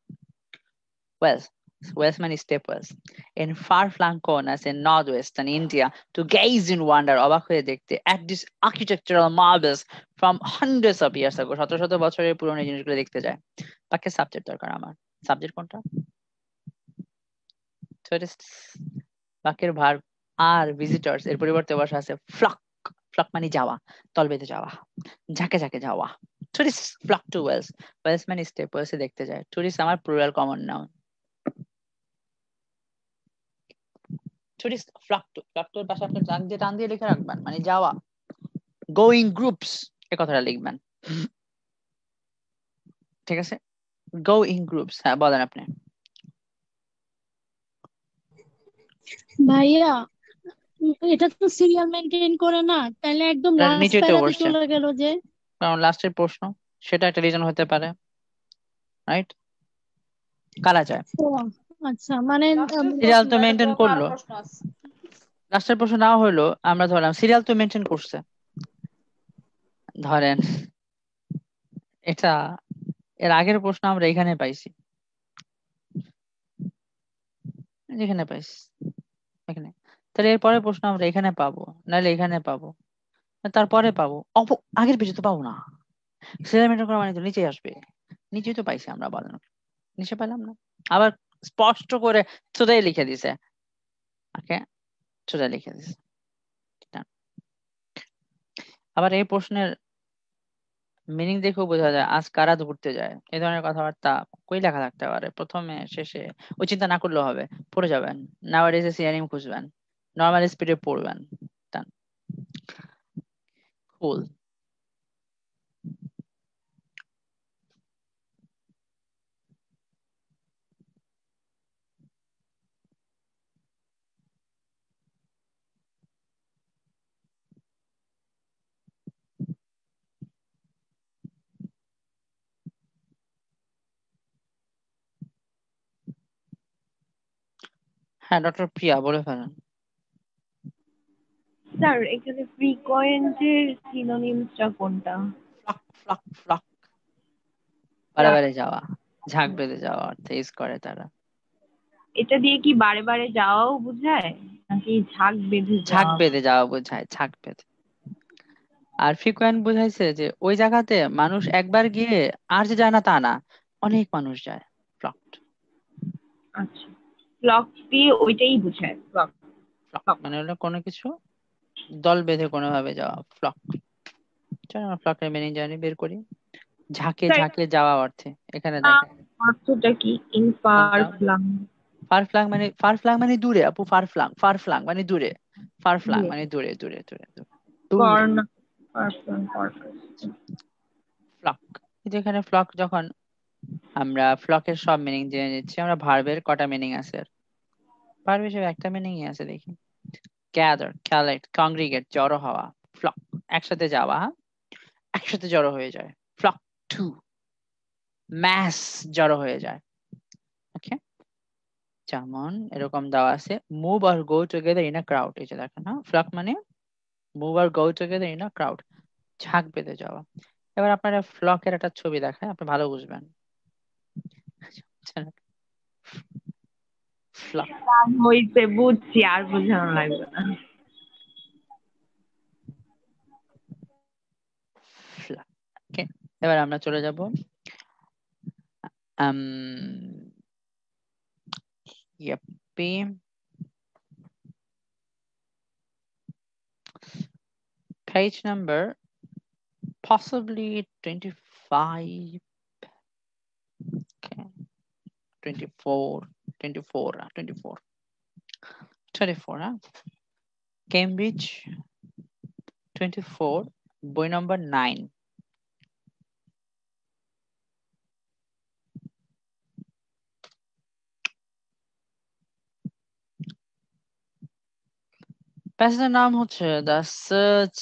wells, wells মানে step wells, in far-flung corners in northwestern India to gaze in wonder, অবাক হয়ে দেখতে, at these architectural marvels from hundreds of years ago, শত শত বছরের পুরনো জিনিসগুলো দেখতে যায়। তাকে সাবজেক্ট দরকার আমার, সাবজেক্ট কোনটা? টুরিস্ট। বাক্যের ভার্ব আর ভিজিটর্স এর পরিবর্তে বসা আছে ফ্লক, ফ্লক মানে যাওয়া, দল বেঁধে যাওয়া, ঝাঁকে ঝাঁকে যাওয়া। Tourist flock to wells, wells মানে স্টেপ, ওয়েলসে দেখতে যায়। টুরিস্ট আমার plural common noun. Tourist flock to, flock to এর পাশে আপনি টান দিয়ে লিখে রাখবেন, মানে যাওয়া। গোয়িং গ্রুপস এই কথাটা লিখবেন, ঠিক আছে? গোয়িং গ্রুপস, হ্যাঁ বলেন আপনি। ভাইয়া এটা তো সিরিয়াল মেনটেন করে না, তাহলে একদম লাস্ট নিচেই তো প্যারাতে বসছে, চলে গেল যে। কারণ লাস্টের প্রশ্ন, সেটা একটা রিজন হতে পারে, রাইট? কারা যায়? ও আচ্ছা, মানে সিরিয়াল তো মেনটেন করলো, লাস্টের প্রশ্ন না হলো আমরা ধরলাম সিরিয়াল তো মেনটেন করছে, ধরেন এটা এর আগের প্রশ্ন আমরা এখানে পাইছি, যেখানে পাইছি এখানে, তাহলে এর পরের প্রশ্ন আমরা এখানে পাবো, নাহলে এখানে পাবো, তারপরে পাবো, আগের পেজে তো পাবো না। সিরিয়াল মেনটেন করা মানে তো নিচেই আসবে, নিচেই তো পাইছি আমরা, বলেন নিচে পেলাম না? আবার স্পষ্ট করে সোজাই লিখে দিছে, ওকে সোজা লিখে দিছে। আবার এই প্রশ্নের মিনিং দেখেও বোঝা যায় আজ কারা ঘুরতে যায়, এই ধরনের কথাবার্তা কই লেখা থাকতে পারে, প্রথমে শেষে ওই চিন্তা না করলেও হবে, পড়ে যাবেন। নাওয়াডেজ সিনোনিম খুঁজবেন, নরমাল স্পিডে পড়বেন। কুল। হ্যাঁ ডক্টর প্রিয়া বলে ফেলেন। স্যার এখানে ফ্রিকোয়েন্টের সিনোনিমসটা কোনটা? ফ্লক ফ্লক ফ্লক, বারে বারে যাওয়া, ঝাঁক বেঁধে যাওয়া অর্থে ইউজ করে তারা। এটা দিয়ে কি বারে বারে যাওয়াও বোঝায় নাকি ঝাঁক বেঁধে ঝাঁক যাওয়া? বেঁধে যাওয়া বোঝায়, ঝাঁক বেঁধে। আর ফ্রিকোয়েন্ট বুঝাইছে যে ওই জায়গাতে মানুষ একবার গিয়ে আর যে যায় না তা না, অনেক মানুষ যায়। ফ্লকড, আচ্ছা, ফ্লক দিয়ে ওইটাই বোঝায়, ফ্লক। ফ্লক মানে হলো কোনো কিছু দল বেঁধে কোনোভাবে যাওয়া, ফ্লক। চলো আমরা ফ্লকের মিনিং জানি, বের করি। ঝাঁকে স্যার ঝাঁকে যাওয়া অর্থে, এখানে দেখেন অর্থটা কি? In far flung. Far flung মানে দূরে আপু, ফার ফ্লাং, ফার ফ্লাং মানে দূরে, ফার ফ্লাং মানে দূরে দূরে দূরে দূরে দূরে। কর্নার, ফার ফ্লাং, ফ্লক, যেখানে ফ্লক, যখন আমরা ফ্লকের সব মিনিং জেনে নিচ্ছি, আমরা ভার্বের কটা মিনিং আছে? ভার্ব হিসেবে একটা মিনিংই আছে, দেখি। গ্যাদার, কালেক্ট, কংগ্রিগেট জড়ো হওয়া, ফ্লক একসাথে যাওয়া, একসাথে জড়ো হয়ে যায়, ফ্লক টু। ম্যাস জড়ো হয়ে যায়, ওকে। যেমন এরকম দেওয়া আছে move or go together in a crowd, এই যে দেখেন না, ফ্লক মানে move or go together in a crowd, ঝাঁক বেঁধে যাওয়া। এবার আপনারা ফ্লকের একটা ছবি দেখায়, আপনি ভালো বুঝবেন। ফ্লক হইছে, বুঝছি, আর বোঝানো লাগবে না। ফ্লক। ওকে, এবার আমরা চলে যাব ইয়াপ্পি page number possibly 25, okay, 24, 24, 24, 24, huh? Cambridge 24, বই number 9. প্যাসেজের নাম হচ্ছে the search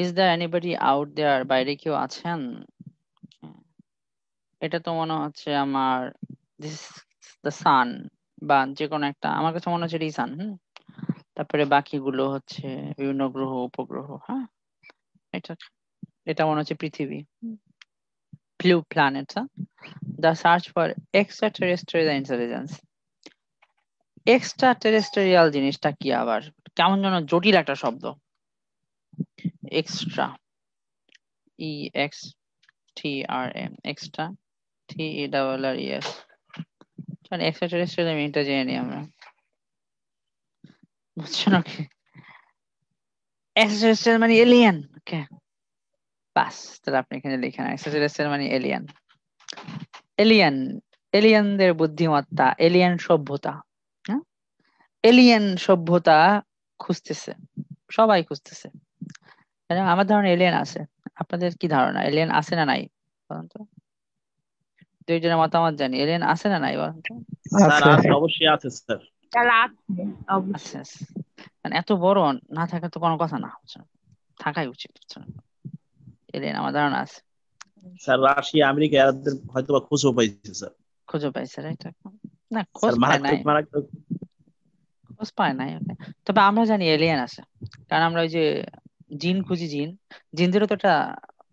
is there anybody out there, বাইরে কেউ আছেন? এটা তো মনে হচ্ছে আমার দিস দ্য সান, বা যে কোনো একটা, আমার কাছে মনে হচ্ছে এটাই সান। তারপরে বাকিগুলো হচ্ছে বিভিন্ন গ্রহ উপগ্রহ। হ্যাঁ, এটা এটা মনে হচ্ছে পৃথিবী, blue planet. The search for extra terrestrial intelligence. Extra terrestrial জিনিসটা কি আবার? কেমন যেন জটিল একটা শব্দ। এক্সট্রা, ই এক্স টি আর এম, এক্সট্রা, টি ই ডাবল আর ই এস। এক্সট্রা টেরেস্ট্রিয়াল মিনটা জেনে নিই আমরা, বুঝছো নাকি? এক্সট্রা টেরেস্ট্রিয়াল মানে এলিয়েন। ওকে, বাস, তাহলে আপনি এখানে লিখেন এক্সট্রা টেরেস্ট্রিয়াল মানে এলিয়েন। এলিয়েন, এলিয়েনদের বুদ্ধিমত্তা, এলিয়েন সভ্যতা। হ্যাঁ, এলিয়েন সভ্যতা খুঁজতেছে, সবাই খুঁজতেছে। আমার ধারণা এলিয়েন আছে। আপনাদের কি ধারণা, এলিয়েন আছে না নাই বলুন তো? দুইজনের মতামত জানি, এলিয়েন আছে না নাই বলুন তো? স্যার আছে, অবশ্যই আছে স্যার। তাহলে আছে, আচ্ছা অবশ্যই। আচ্ছা। মানে এত বড় না থাকা তো কোনো কথা না, বুঝছেন? থাকাই উচিত, বুঝছেন? এলিয়েন আমার ধারণা আছে। স্যার রাশিয়া আমেরিকা এদের হয়তো বা খোঁজও পাইছে স্যার। খুঁজে পাইছে, রাইট? না, খোঁজ স্যার পায় নাই, মারাত্মক মারাত্মক। খোঁজ পায় নাই। Okay. তবে আমরা জানি এলিয়েন আছে, কারণ আমরা ওই যে জিন খুঁজি, জিনদেরও তো একটা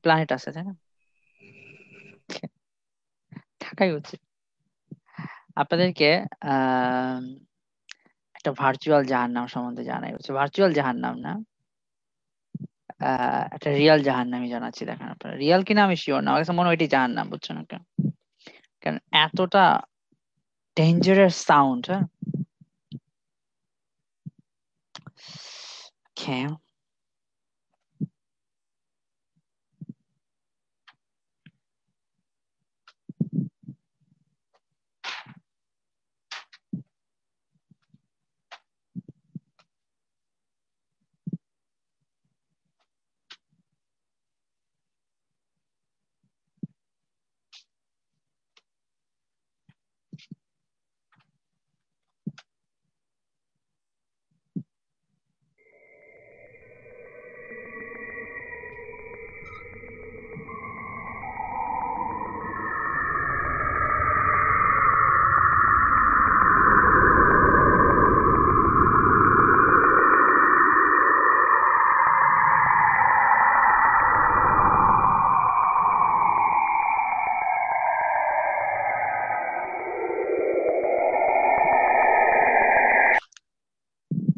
প্ল্যানেট আছে, তাই না? থাকাই উচিত। আপনাদেরকে আহ একটা ভার্চুয়াল জাহান্নাম সম্বন্ধে জানাই হচ্ছে, ভার্চুয়াল জাহান্নাম না, একটা রিয়াল জাহান্নামই জানাচ্ছি। দেখেন আপনারা, রিয়াল কিনা আমি শিওর না, আমার কাছে মনে হয় এটি জাহান্নাম, বুঝছেন? কারণ এতটা ডেঞ্জারাস সাউন্ড। হ্যাঁ, okay.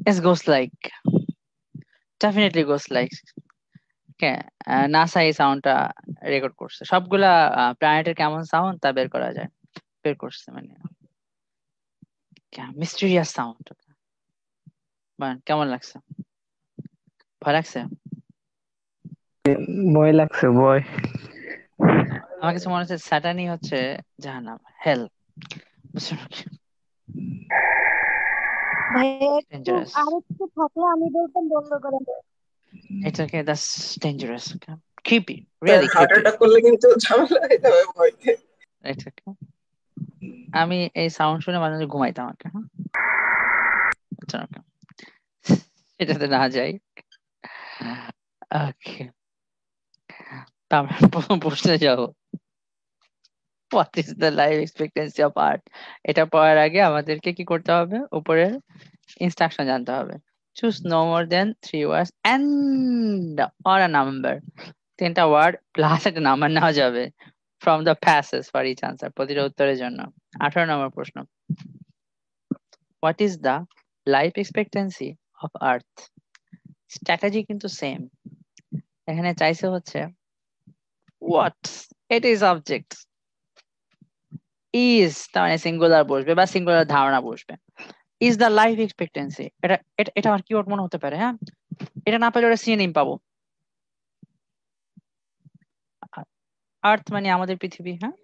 It's ghost like, definitely ghost like. Okay, NASA এই সাউন্ডটা রেকর্ড করছে, সবগুলা প্ল্যানেটের কেমন সাউন্ড তা বের করা যায়, বের করছে। মানে মিস্টেরিয়াস সাউন্ড। কেমন লাগছে? ভয় লাগছে? ভয় লাগছে, ভয়। আমার কাছে মনে হচ্ছে স্যাটানই হচ্ছে জাহান্নাম, হেল, বুঝছো? ভাইয়া একটু ডেঞ্জারাস, আরেকটু থাকলে আমি বলতাম বন্ধ করে দাও। এটাকে that's dangerous, creepy, sir really heart creepy. Attack করলে কিন্তু ঝামেলা হয়ে যাবে ভয়তে। এটাকে আমি এই সাউন্ড শুনে মাঝে মাঝে ঘুমাইতাম। আমাকে, হ্যাঁ, বুঝছো? এটাতে না যাই। ওকে, তারপর প্রশ্নে যাবো। What is the life expectancy of আর্থ? এটা পড়ার আগে আমাদেরকে কি করতে হবে? উপরের ইনস্ট্রাকশন জানতে হবে। Choose no more than 3 words and or a number. 3টা ওয়ার্ড প্লাস একটা নাম্বার নেওয়া যাবে from the passage for each answer, প্রতিটা উত্তরের জন্য। 18 নম্বর প্রশ্ন, what is the life expectancy of Earth? Strategy কিন্তু সেম। এখানে চাইছে হচ্ছে হোয়াট, এটা ইজ অবজেক্ট, ইজ তার মানে সিঙ্গুলার বসবে বা সিঙ্গুলার ধারণা বসবে। ইজ দ্য লাইফ এক্সপেক্টেন্সি, এটা এটা এটা আমার কিওয়ার্ড মনে হতে পারে। হ্যাঁ, এটা না পেলে ওটা সিনোনিম পাবো। আর্থ মানে আমাদের পৃথিবী। হ্যাঁ,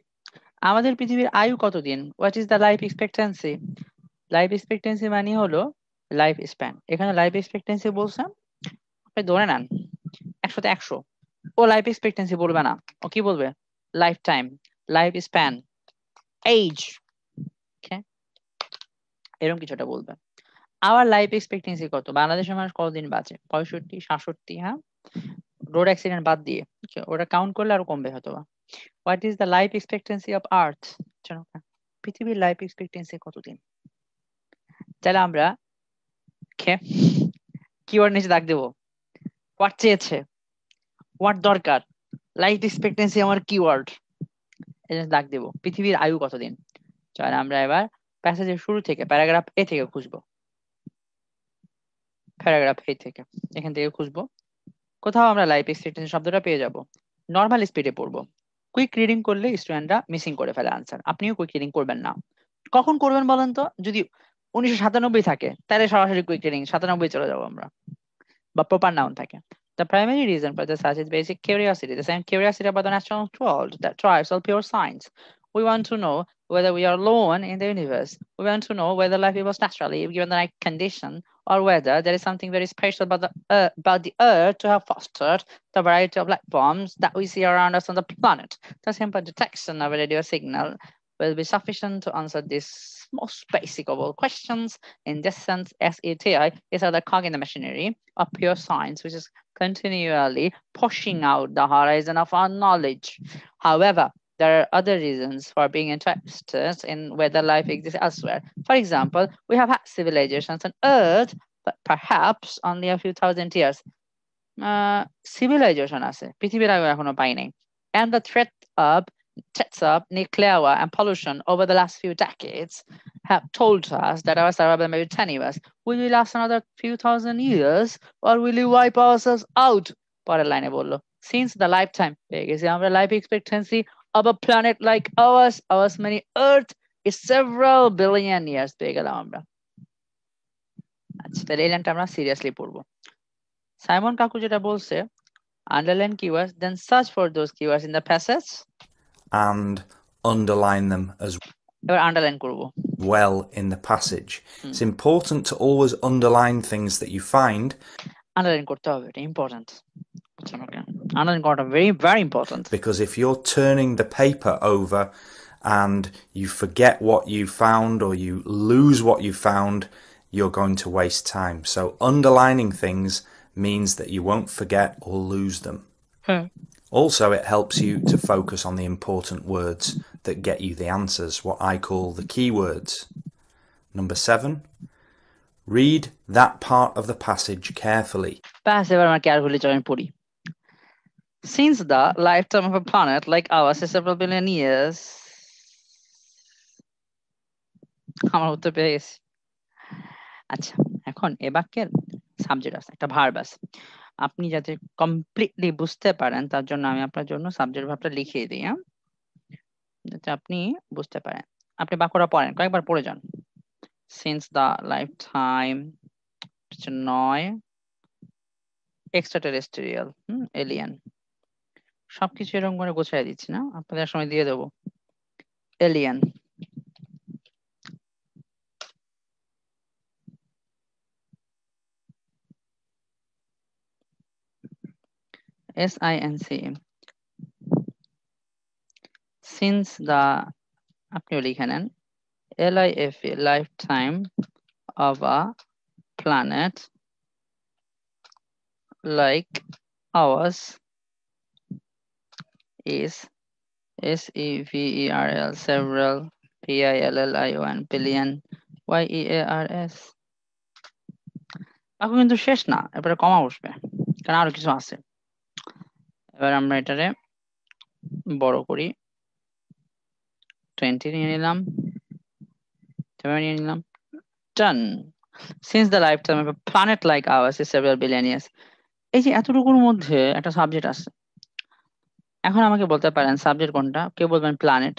আমাদের পৃথিবীর আয়ু কতদিন? What is the life expectancy? Life expectancy মানে হলো লাইফ স্প্যান। এখানে লাইফ এক্সপেক্টেন্সি বলছে, আপনি ধরে নেন 100তে 100, ও লাইফ এক্সপেক্টেন্সি বলবে না, ও কি বলবে? Life time, life span, age, এরকম কিছুটা বলবে। আওয়ার লাইফ এক্সপেক্টেন্সি কত? বাংলাদেশের মানুষ কতদিন বাঁচে? 65, 67, হ্যাঁ, রোড অ্যাক্সিডেন্ট বাদ দিয়ে। ওটা কাউন্ট করলে আরো কমবে হয়তো। What is the life expectancy of আর্থ? পৃথিবীর লাইফ এক্সপেক্টেন্সি কতদিন? তাহলে আমরা কিওয়ার্ড নিচে দাগ দেবো। হোয়াট চেয়েছে, হোয়াট দরকার, লাইফ এক্সপেক্টেন্সি আমার কিওয়ার্ড, এই জন্য দাগ দেবো। পৃথিবীর আয়ু কতদিন? চল আমরা এবার প্যাসেজের শুরু থেকে প্যারাগ্রাফ এ থেকে খুঁজবো। প্যারাগ্রাফ এ থেকে, এখান থেকে খুঁজবো। কোথাও আমরা লাইফ এক্সপেক্টেন্সি শব্দটা পেয়ে যাব। নর্মাল স্পিডে পড়বো। কুইক রিডিং করলে স্টুডেন্টরা মিসিং করে ফেলে আনসার। আপনিও কুইক রিডিং করবেন না। কখন করবেন বলেন তো? যদি 1997 থাকে তাহলে সরাসরি কুইক রিডিং 97 চলে যাবো আমরা, বা প্রপার নাউন থাকে। The primary reason for the search is basic curiosity, the same curiosity about the natural world that drives all pure science. We want to know whether we are alone in the universe. We want to know whether life evolves naturally given the right condition, or whether there is something very special about the Earth to have fostered the variety of life forms that we see around us on the planet. The simple detection of a radio signal will be sufficient to answer this most basic of all questions. In this sense, SETI is at the cog in the machinery of pure science, which is continually pushing out the horizon of our knowledge. However, there are other reasons for being interested in whether life exists elsewhere. For example, we have had civilizations on Earth, but perhaps only a few thousand years. Civilization আছে, পৃথিবীর আগে এখনো পাই নাই। And the threats of nuclear and pollution over the last few decades have told us that our survival may be tenuous. Will we last another few thousand years, or will we wipe ourselves out? পরের লাইনে বললো, since the lifetime পেয়ে গেছি আমরা life expectancy of a planet like ours many Earth is several billion years পেয়ে গেলাম আমরা। আচ্ছা, তাহলে এই লাইনটা আমরা সিরিয়াসলি পড়বো। সাইমন কাকু যেটা বলছে, underline keywords, then search for those keywords in the passage and underline them as এবার আন্ডারলাইন করবো well in the passage. It's important to always underline things that you find underline করতে হবে, এটা important. Underline করাটা very very important, because if you're turning the paper over and you forget what you found or you lose what you found, you're going to waste time. So underlining things means that you won't forget or lose them. Also, it helps you to focus on the important words that get you the answers, what I call the keywords. Number 7, read that part of the passage carefully. ব্যাস এবার আমরা carefully চলেন পড়ি। Since the lifetime of a planet like ours is several billion years, আমার উত্তর পেয়ে গেছি। আচ্ছা, এখন এ বাক্যের সাবজেক্ট আছে, একটা ভার্ব আছে। আপনি যাতে কমপ্লিটলি বুঝতে পারেন তার জন্য আমি আপনার জন্য সাবজেক্ট ভার্বটা লিখিয়ে দিই, হ্যাঁ, যাতে আপনি বুঝতে পারেন। আপনি বাক্যটা পড়েন, কয়েকবার পড়ে যান। Since the lifetime 9 extraterrestrial, alien, সবকিছু এরকম করে গোছায় দিচ্ছি না, আপনাদের সময় দিয়ে দেবো। এলিয়েন, SINC, since the, আপনিও লিখে নেন, LIFE, lifetime of a planet like ours is SEVERL, several, PILLION, billion, YEARS। বাক্য কিন্তু শেষ না, এবারে কমা বসবে, কারণ আরো কিছু আছে। এবার আমরা এটারে বড় করি, 20 নিয়ে নিলাম, 7 নিয়ে নিলাম, done. Since the lifetime of a planet like ours is several billion years. এই যে এতটুকুর মধ্যে একটা সাবজেক্ট আছে। এখন আমাকে বলতে পারেন সাবজেক্ট কোনটা? কেউ বলবেন প্ল্যানেট।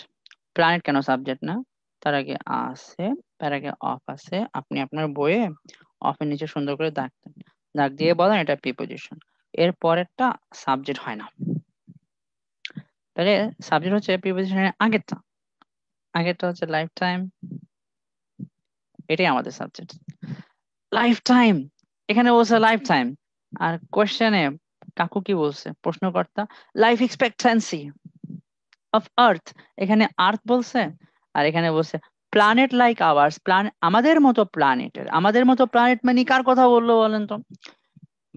প্ল্যানেট কেন সাবজেক্ট না? তার আগে আছে, তার আগে অফ আছে। আপনি আপনার বইয়ে অফের নিচে সুন্দর করে দাগ দেন, দাগ দিয়ে বলেন এটা প্রিপোজিশন। এর পরেরটা সাবজেক্ট হয় না। তাহলে সাবজেক্ট হচ্ছে প্রিপোজিশনের আগেরটা, আগেরটা হচ্ছে লাইফ টাইম, এটাই আমাদের সাবজেক্ট। লাইফ টাইম, এখানে বলছে লাইফ টাইম, আর কোশ্চেনে কাকু কি বলছে প্রশ্নকর্তা? লাইফ এক্সপেক্টেন্সি অফ আর্থ, এখানে আর্থ বলছে, আর এখানে বলছে প্ল্যানেট লাইক আওয়ার্স, আমাদের মতো প্ল্যানেটের। আমাদের মতো প্ল্যানেট মানে কার কথা বললো বলেন তো?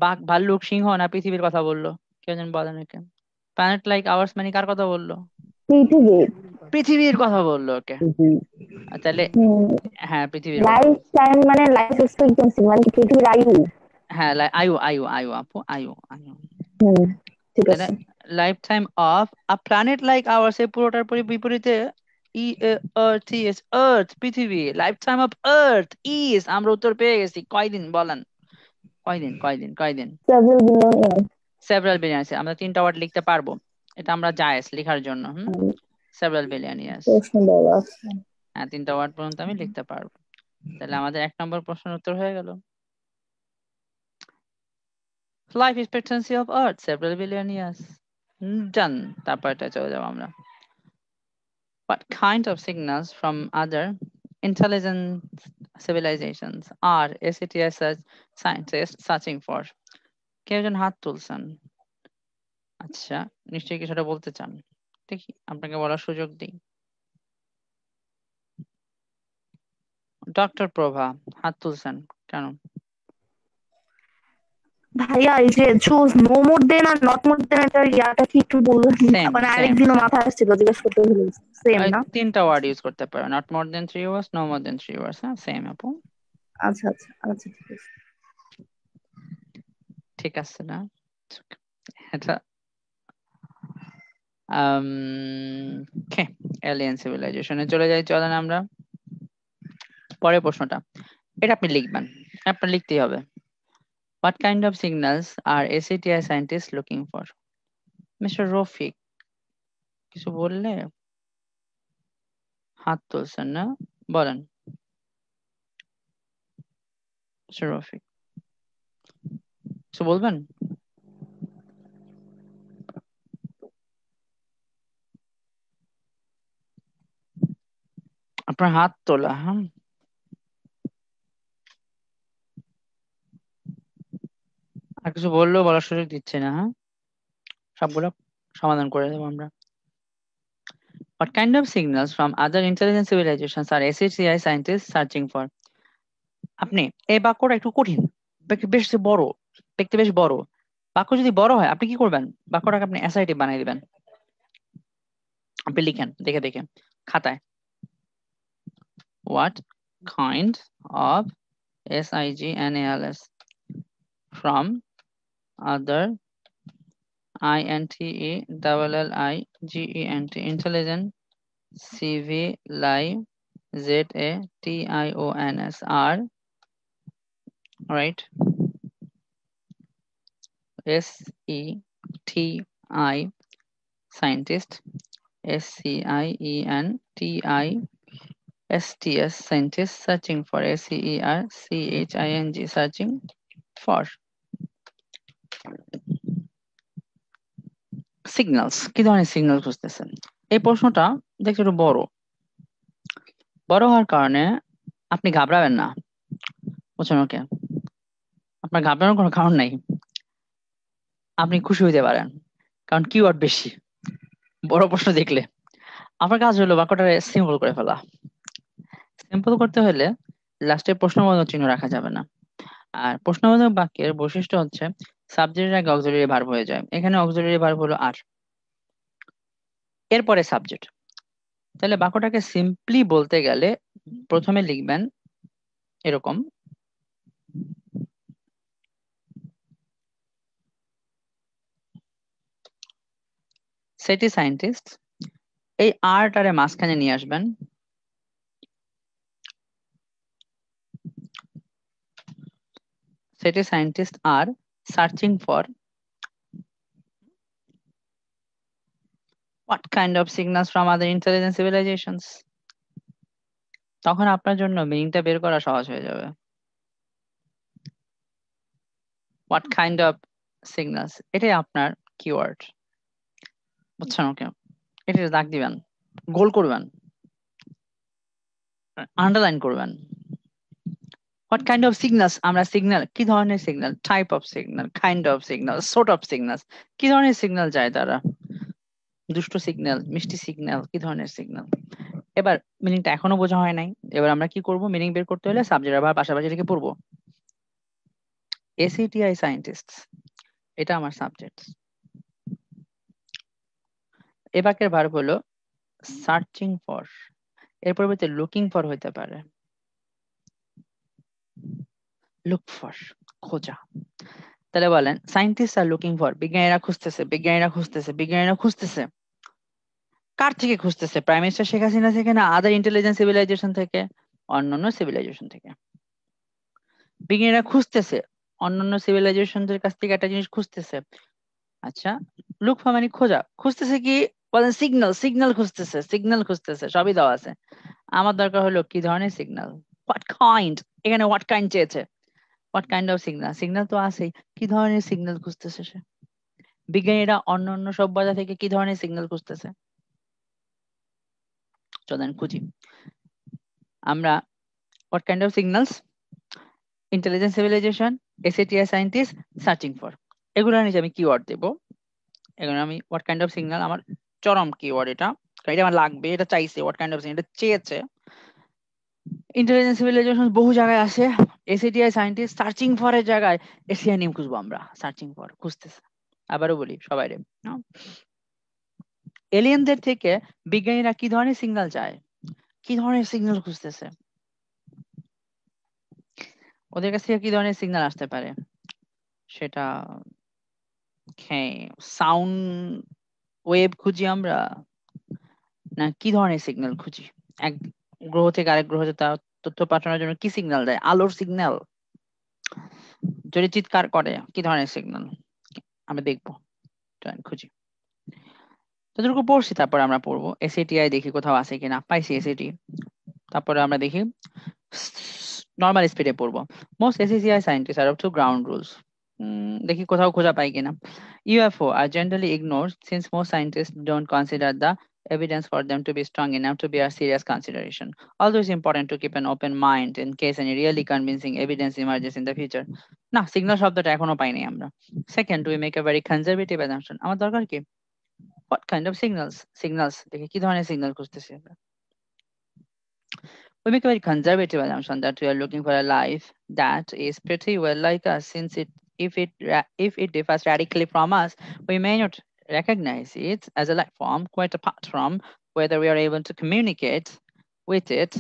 বাঘ, ভাল্লুক, সিংহ, না পৃথিবীর কথা বললো? কেউ যেন বলেন একে। প্ল্যানেট লাইক আওয়ার্স মানে কার কথা বললো? পৃথিবী। পৃথিবীর কথা বললো। ওকে, তাহলে হ্যাঁ পৃথিবীর কথা লাইফ বলছে। টাইম মানে লাইফ এক্সপেক্টেন্সি মানে কি পৃথিবীর আয়ু। হ্যাঁ আয়ু আয়ু আয়ু আপু, আয়ু আয়ু। ঠিক তাহলে আছে। Life time of a planet like ours এর পুরোটার বিপরীতে আর্থ ইজ, আর্থ পৃথিবী। Life time of earth is, আমরা উত্তর পেয়ে গেছি। কয়দিন বলেন? কয়দিন কয়দিন কয়দিন? Several billion year. Several billion. আমরা 3টা ওয়ার্ড লিখতে পারবো, এটা আমরা জায়েজ লেখার জন্য। Several billion years. প্রশ্ন দেওয়া আছে। হ্যাঁ 3টা ওয়ার্ড পর্যন্ত আমি লিখতে পারবো। তাহলে আমাদের 1 নম্বর প্রশ্নের উত্তর হয়ে গেল life expectancy of earth several billion years. Done. তারপরটা চলে যাবো আমরা। What kind of signals from other intelligent civilizations are ACTS scientists searching for? কেউ একজন হাত তুলছেন। আচ্ছা, নিশ্চয়ই কিছুটা বলতে চান। দেখি আপনাকে বলার সুযোগ দিই। ডক্টর প্রভা হাত তুলছেন কেন? ভাইয়া এই যে চুজ নো মোর দেন আর নট মোর দেন এটার ইয়াটা কি একটু বললেন? সেম মানে সেম আরেকদিনও মাথায় আসছিল, জিজ্ঞেস করতে ভুলে গেছি। সেম না? 3টা ওয়ার্ড ইউজ করতে পারো, not more than 3 words, no more than 3 ওয়ার্ডস। হ্যাঁ সেম আপু। আচ্ছা আচ্ছা আচ্ছা, ঠিক আছে। ঠিক আছে না? এটা ওকে, এলিয়েন সিভিলাইজেশনে চলে যাই। চলেন আমরা পরের প্রশ্নটা, এটা আপনি লিখবেন, আপনার লিখতেই হবে। What kind of signals are ACTI scientists looking for? Mister Rafiq কিছু বললে? হাত তুলছেন না, বলেন মিস্টার রফিক, কিছু বলবেন? আপনার হাত তোলা। হ্যাঁ আর কিছু বললেও বলার সুযোগ দিচ্ছে না। হ্যাঁ সবগুলো সমাধান করে দেবো আমরা। What kind of signals from other intelligent civilizations are ACTI scientists searching for? আপনি এই বাক্যটা একটু কঠিন, বেশ বড়, দেখতে বেশ বড়। বাক্য যদি বড় হয় আপনি কি করবেন? বাক্যটাকে আপনি অ্যাসার্টিভ বানিয়ে দিবেন। আপনি লিখেন দেখে দেখে খাতায়। What kind of SIGNALS from other INTELLIGENT intelligent civilizations are, right? SETI scientist, SCIENTISTS scientists searching for, SERCHING searching for signals. কি ধরনের সিগন্যাল খুঁজতেছেন? এই প্রশ্নটা দেখতে একটু বড়, বড় হওয়ার কারণে আপনি ঘাবড়াবেন না, বুঝছেন? ওকে, আপনার ঘাবড়ানোর কোনো কারণ নাই, আপনি খুশি হইতে পারেন, কারণ কিওয়ার্ড বেশি বড় প্রশ্ন দেখলে। আপনার কাজ হলো বাক্যটা সিম্পল করে ফেলা। সিম্পল করতে হলে লাস্টে প্রশ্নবোধক চিহ্ন রাখা যাবে না। আর প্রশ্নবোধক বাক্যের বৈশিষ্ট্য হচ্ছে সাবজেক্টের আগে অক্সিলারি ভার্ব হয়ে যায়। এখানে অক্সিলারি ভার্ব হলো আর। এরপরে সাবজেক্ট। তাহলে বাক্যটাকে সিম্পলি বলতে গেলে প্রথমে লিখবেন এরকম, সেটি সায়েন্টিস্ট, এই আরটারে মাঝখানে নিয়ে আসবেন, সেটি scientist are searching for what kind of signals from other intelligent civilizations। তখন আপনার জন্য মিনিংটা বের করা সহজ হয়ে যাবে। what kind of signals, এটাই আপনার কিওয়ার্ড, বুঝছেন? ওকে, এটা দাগ দিবেন, গোল করবেন, আন্ডারলাইন করবেন। what kind of signals, আমরা সিগন্যাল, কি ধরনের signal, type of signal, kind of signal, sort of signals, কি ধরনের সিগন্যাল যায় তারা, দুষ্ট সিগন্যাল, মিষ্টি সিগন্যাল, কি ধরনের সিগন্যাল। এবার মিনিংটা এখনো বোঝা হয় নাই, এবার আমরা কি করব, মিনিং বের করতে হলে সাবজেক্ট আবার পাশাপাশি রেখে পড়বো। এসিটিআই সায়েন্টিস্ট, এটা আমার সাবজেক্ট। এ বাক্যের ভার্ব হলো সার্চিং ফর, এর পরিবর্তে লুকিং ফর হইতে পারে, লুক ফর, খোঁজা। তাহলে বলেন সায়েন্টিস্ট আর লুকিং ফর, বিজ্ঞানীরা খুঁজতেছে, বিজ্ঞানীরা খুঁজতেছে, বিজ্ঞানীরা খুঁজতেছে। কার থেকে খুঁজতেছে? প্রাইম মিনিস্টার শেখ হাসিনা থেকে, না আদার ইন্টেলিজেন্স সিভিলাইজেশন থেকে? অন্যান্য সিভিলাইজেশন থেকে। বিজ্ঞানীরা খুঁজতেছে অন্যান্য সিভিলাইজেশনের কাছ থেকে একটা জিনিস খুঁজতেছে। আচ্ছা, লুক ফর মানে খোঁজা, খুঁজতেছে কি বলেন? সিগন্যাল, সিগন্যাল খুঁজতেছে, সিগন্যাল খুঁজতেছে, সবই দেওয়া আছে। আমার দরকার হলো কি ধরনের সিগন্যাল, হোয়াট কাইন্ড, এখানে হোয়াট কাইন্ড চেয়েছে, what kind of signal, signal তো আছেই, কি ধরনের সিগন্যাল খুঁজতেছে সে। বিজ্ঞানীরা অন্যান্য সভ্যতা থেকে কি ধরনের সিগন্যাল খুঁজতেছে, চলেন খুঁজি আমরা। What kind of signals, intelligent civilization, SETI scientist, searching for, এগুলো নিয়ে আমি কিওয়ার্ড দেবো। এগুলো আমি হোয়াট কাইন্ড অফ সিগন্যাল আমার চরম কিওয়ার্ড, এটা এটা আমার লাগবে, এটা চাইছে, হোয়াট কাইন্ড অফ সিগন্যাল এটা চেয়েছে। ইন্টেলিজেন্ট সিভিলাইজেশন বহু জায়গায় আছে, এসএটিআই সায়েন্টিস্ট সার্চিং ফর এর জায়গায় এশিয়া নিম খুঁজবো আমরা, সার্চিং ফর খুঁজতেছে। আবারও বলি সবাই রে, এলিয়েনদের থেকে বিজ্ঞানীরা কি ধরনের সিগন্যাল চায়, কি ধরনের সিগন্যাল খুঁজতেছে, ওদের কাছ থেকে কি ধরনের সিগন্যাল আসতে পারে, সেটা সাউন্ড ওয়েভ খুঁজি আমরা, না কি ধরনের সিগন্যাল খুঁজি, এক গ্রহ থেকে আরেক গ্রহে তার তথ্য পাঠানোর জন্য কি সিগন্যাল দেয়, আলোর সিগন্যাল, যদি চিৎকার করে কি ধরনের সিগন্যাল, আমরা দেখবো, খুঁজি। যতটুকু পড়ছি তারপর আমরা পড়বো এসএটিআই, দেখি কোথাও আছে কিনা, পাইছি এসএটি, তারপরে আমরা দেখি নর্মাল স্পিডে পড়বো। Most SETI scientist are up to ground rules, দেখি কোথাও খোঁজা পাই কিনা। UFO are generally ignored since most scientists don't consider the evidence for them to be strong enough to be a serious consideration. Although it's important to keep an open mind in case any really convincing evidence emerges in the future. না, signal শব্দটা এখনো পাইনি আমরা। Second, we make a very conservative assumption. আমার দরকার কি? What kind of signals? Signals, দেখি কি ধরনের সিগন্যাল খুঁজতেছি আমরা। We make a very conservative assumption that we are looking for a life that is pretty well like us, since if it differs radically from us, we may not recognize it as a life form, quite apart from whether we are able to communicate with it.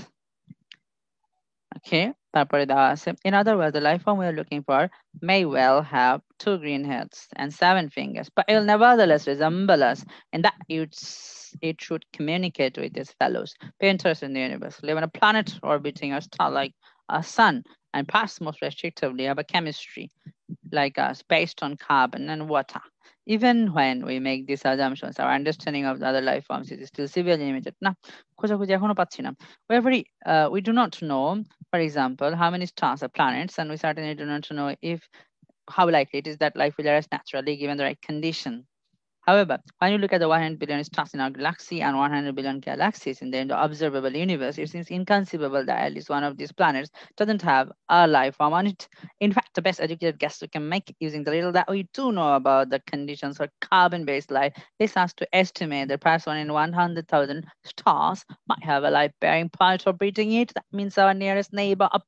Okay, তারপরে দেওয়া আছে, in other words, the life form we are looking for may well have 2 green heads and 7 fingers, but it will nevertheless resemble us in that it should communicate with its fellows, be interested in the universe, live on a planet orbiting a star like a sun, and perhaps most restrictively have a chemistry like us based on carbon and water. Even when we make these assumptions, our understanding of the other life forms is still severely limited. না, খোঁজাখুঁজি এখনো পাচ্ছি না। We do not know, for example, how many stars are planets, and we certainly do not know how likely it is that life will arise naturally given the right condition. However, when you look at the 100 billion stars in our galaxy and 100 billion galaxies in the observable universe, it seems inconceivable that at least one of these planets doesn't have a life form on it. In fact, the best educated guess we can make using the little that we do know about the conditions for carbon-based life is us to estimate that perhaps 1 in 100,000 stars might have a life-bearing planet orbiting it. That means our nearest neighbors are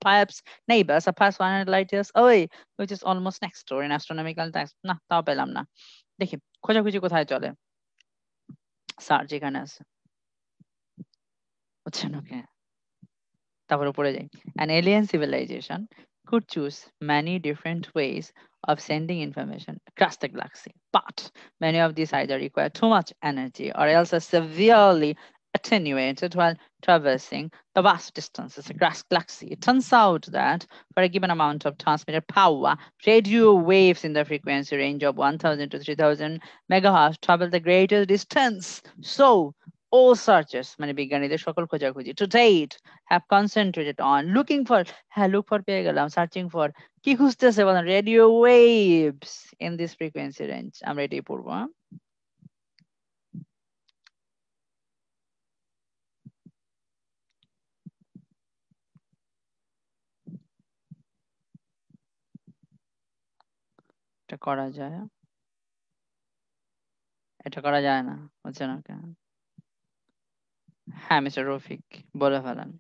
perhaps 100 light years away, which is almost next door in astronomical terms. না, তাও পেলাম না। দেখি খোঁজাখুঁজি কোথায় চলে। Search এখানে আছে, বুঝছেন? ওকে, তারপর উপরে যাই। An alien civilization could choose many different ways of sending information across the galaxy, but many of these either require too much energy or else are severely attenuated while traversing the vast distances across galaxy. It turns out that for a given amount of transmitted power, radio waves in the frequency range of 1000 to 3000 megahertz travel the greatest distance. So all searches, মানে বিজ্ঞানীদের সকল খোঁজাখুঁজি, to date have concentrated on looking for, হ্যাঁ look for পেয়ে গেলাম, searching for, কি খুঁজতেছে বলেন? radio waves in this frequency range। আমরা এটাই পড়বো। হ্যাঁ, এটা করা যায়, এটা করা যায় না, বুঝছেন? ওকে, হ্যাঁ মিস্টার রফিক বলে ফেলেন।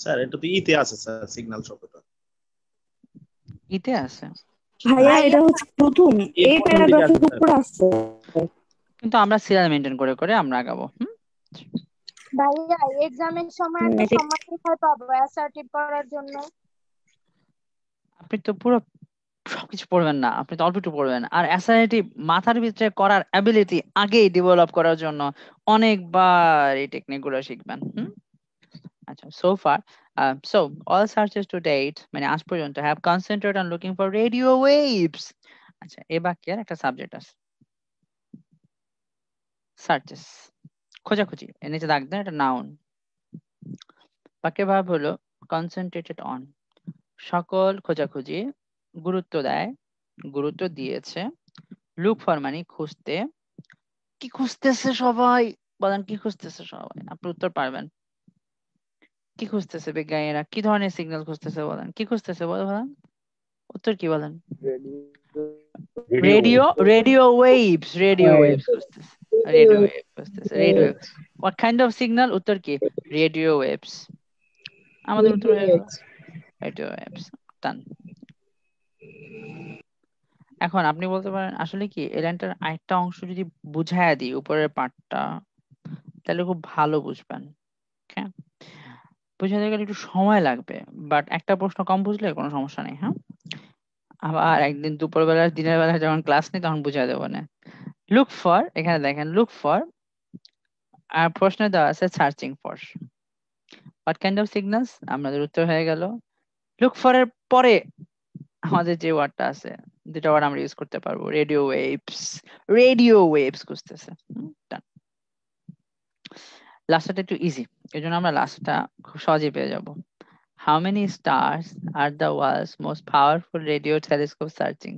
স্যার এটা তো ইতে আছে স্যার, সিগন্যাল শব্দটা ইতে আছে, ভাইয়া এটা হচ্ছে প্রথম এই এর প্রথম দিকে প্যারাগ্রাফের আছে স্যার। উপর আছে। কিন্তু আমরা সিরিয়াল মেনটেন করে করে আমরা আগাবো। ভাইয়া এক্সামের সময় একটা সময় কোথায় পাবো অ্যাসার্টিভ করার জন্য? আপনি তো পুরো সবকিছু পড়বেন না, আপনি তো অল্প একটু পড়বেন। আর অ্যাসাইটিভ মাথার ভিতরে করার অ্যাবিলিটি আগেই ডেভেলপ করার জন্য অনেকবার এই টেকনিক গুলো শিখবেন। আচ্ছা, so far so all searches to date, মানে আজ পর্যন্ত have concentrated on looking for radio waves। আচ্ছা, এই বাক্যের একটা সাবজেক্ট আছে, সার্চেস, খোঁজাখুঁজি, এর নিচে দাগ দেন, এটা নাউন। বাক্যের ভাব হলো কনসেন্ট্রেটেড অন, সকল খোঁজাখুঁজি, গুরুত্ব দেয়, গুরুত্ব দিয়েছে। লুক ফর মানে খুঁজতে, কি খুঁজতেছে সবাই বলেন? কি খুঁজতেছে সবাই? আপনি উত্তর পারবেন। কি খুঁজতেছে বিজ্ঞানীরা? কি ধরনের সিগন্যাল খুঁজতেছে বলেন? কি খুঁজতেছে বলেন? উত্তর কি বলেন? Radio, radio waves, radio waves খুঁজতেছে, রেডিও ওয়েভ খুঁজতেছে, radio. What kind of signal? উত্তর কি? Radio waves. আমাদের উত্তর হয়ে গেল রেডিও ওয়েভস। ডান। এখন আপনি বলতে পারেন আসলে কি এই লাইনটার আরেকটা অংশ যদি বুঝাইয়া দিই, উপরের পার্টটা, তাহলে খুব ভালো বুঝবেন। হ্যাঁ, বুঝাতে গেলে একটু সময় লাগবে, বাট একটা প্রশ্ন কম বুঝলে কোনো সমস্যা নেই। হ্যাঁ, আবার একদিন দুপুরবেলা দিনের বেলা যখন ক্লাস নেই তখন বুঝাই দেবো না। লুক ফর, এখানে দেখেন লুক ফর, আর প্রশ্নে দেওয়া আছে searching for. What kind of signals? আমাদের উত্তর হয়ে গেল লুক ফর এর পরে আমাদের যে ওয়ার্ডটা আছে, দুটা ওয়ার্ড আমরা ইউজ করতে পারবো, রেডিও ওয়েভস, রেডিও ওয়েভস খুঁজতেছে। লাস্টটা একটু ইজি, এই জন্য আমরা লাস্টটা খুব সহজেই পেয়ে যাব। How many stars are the world's most powerful radio telescope searching?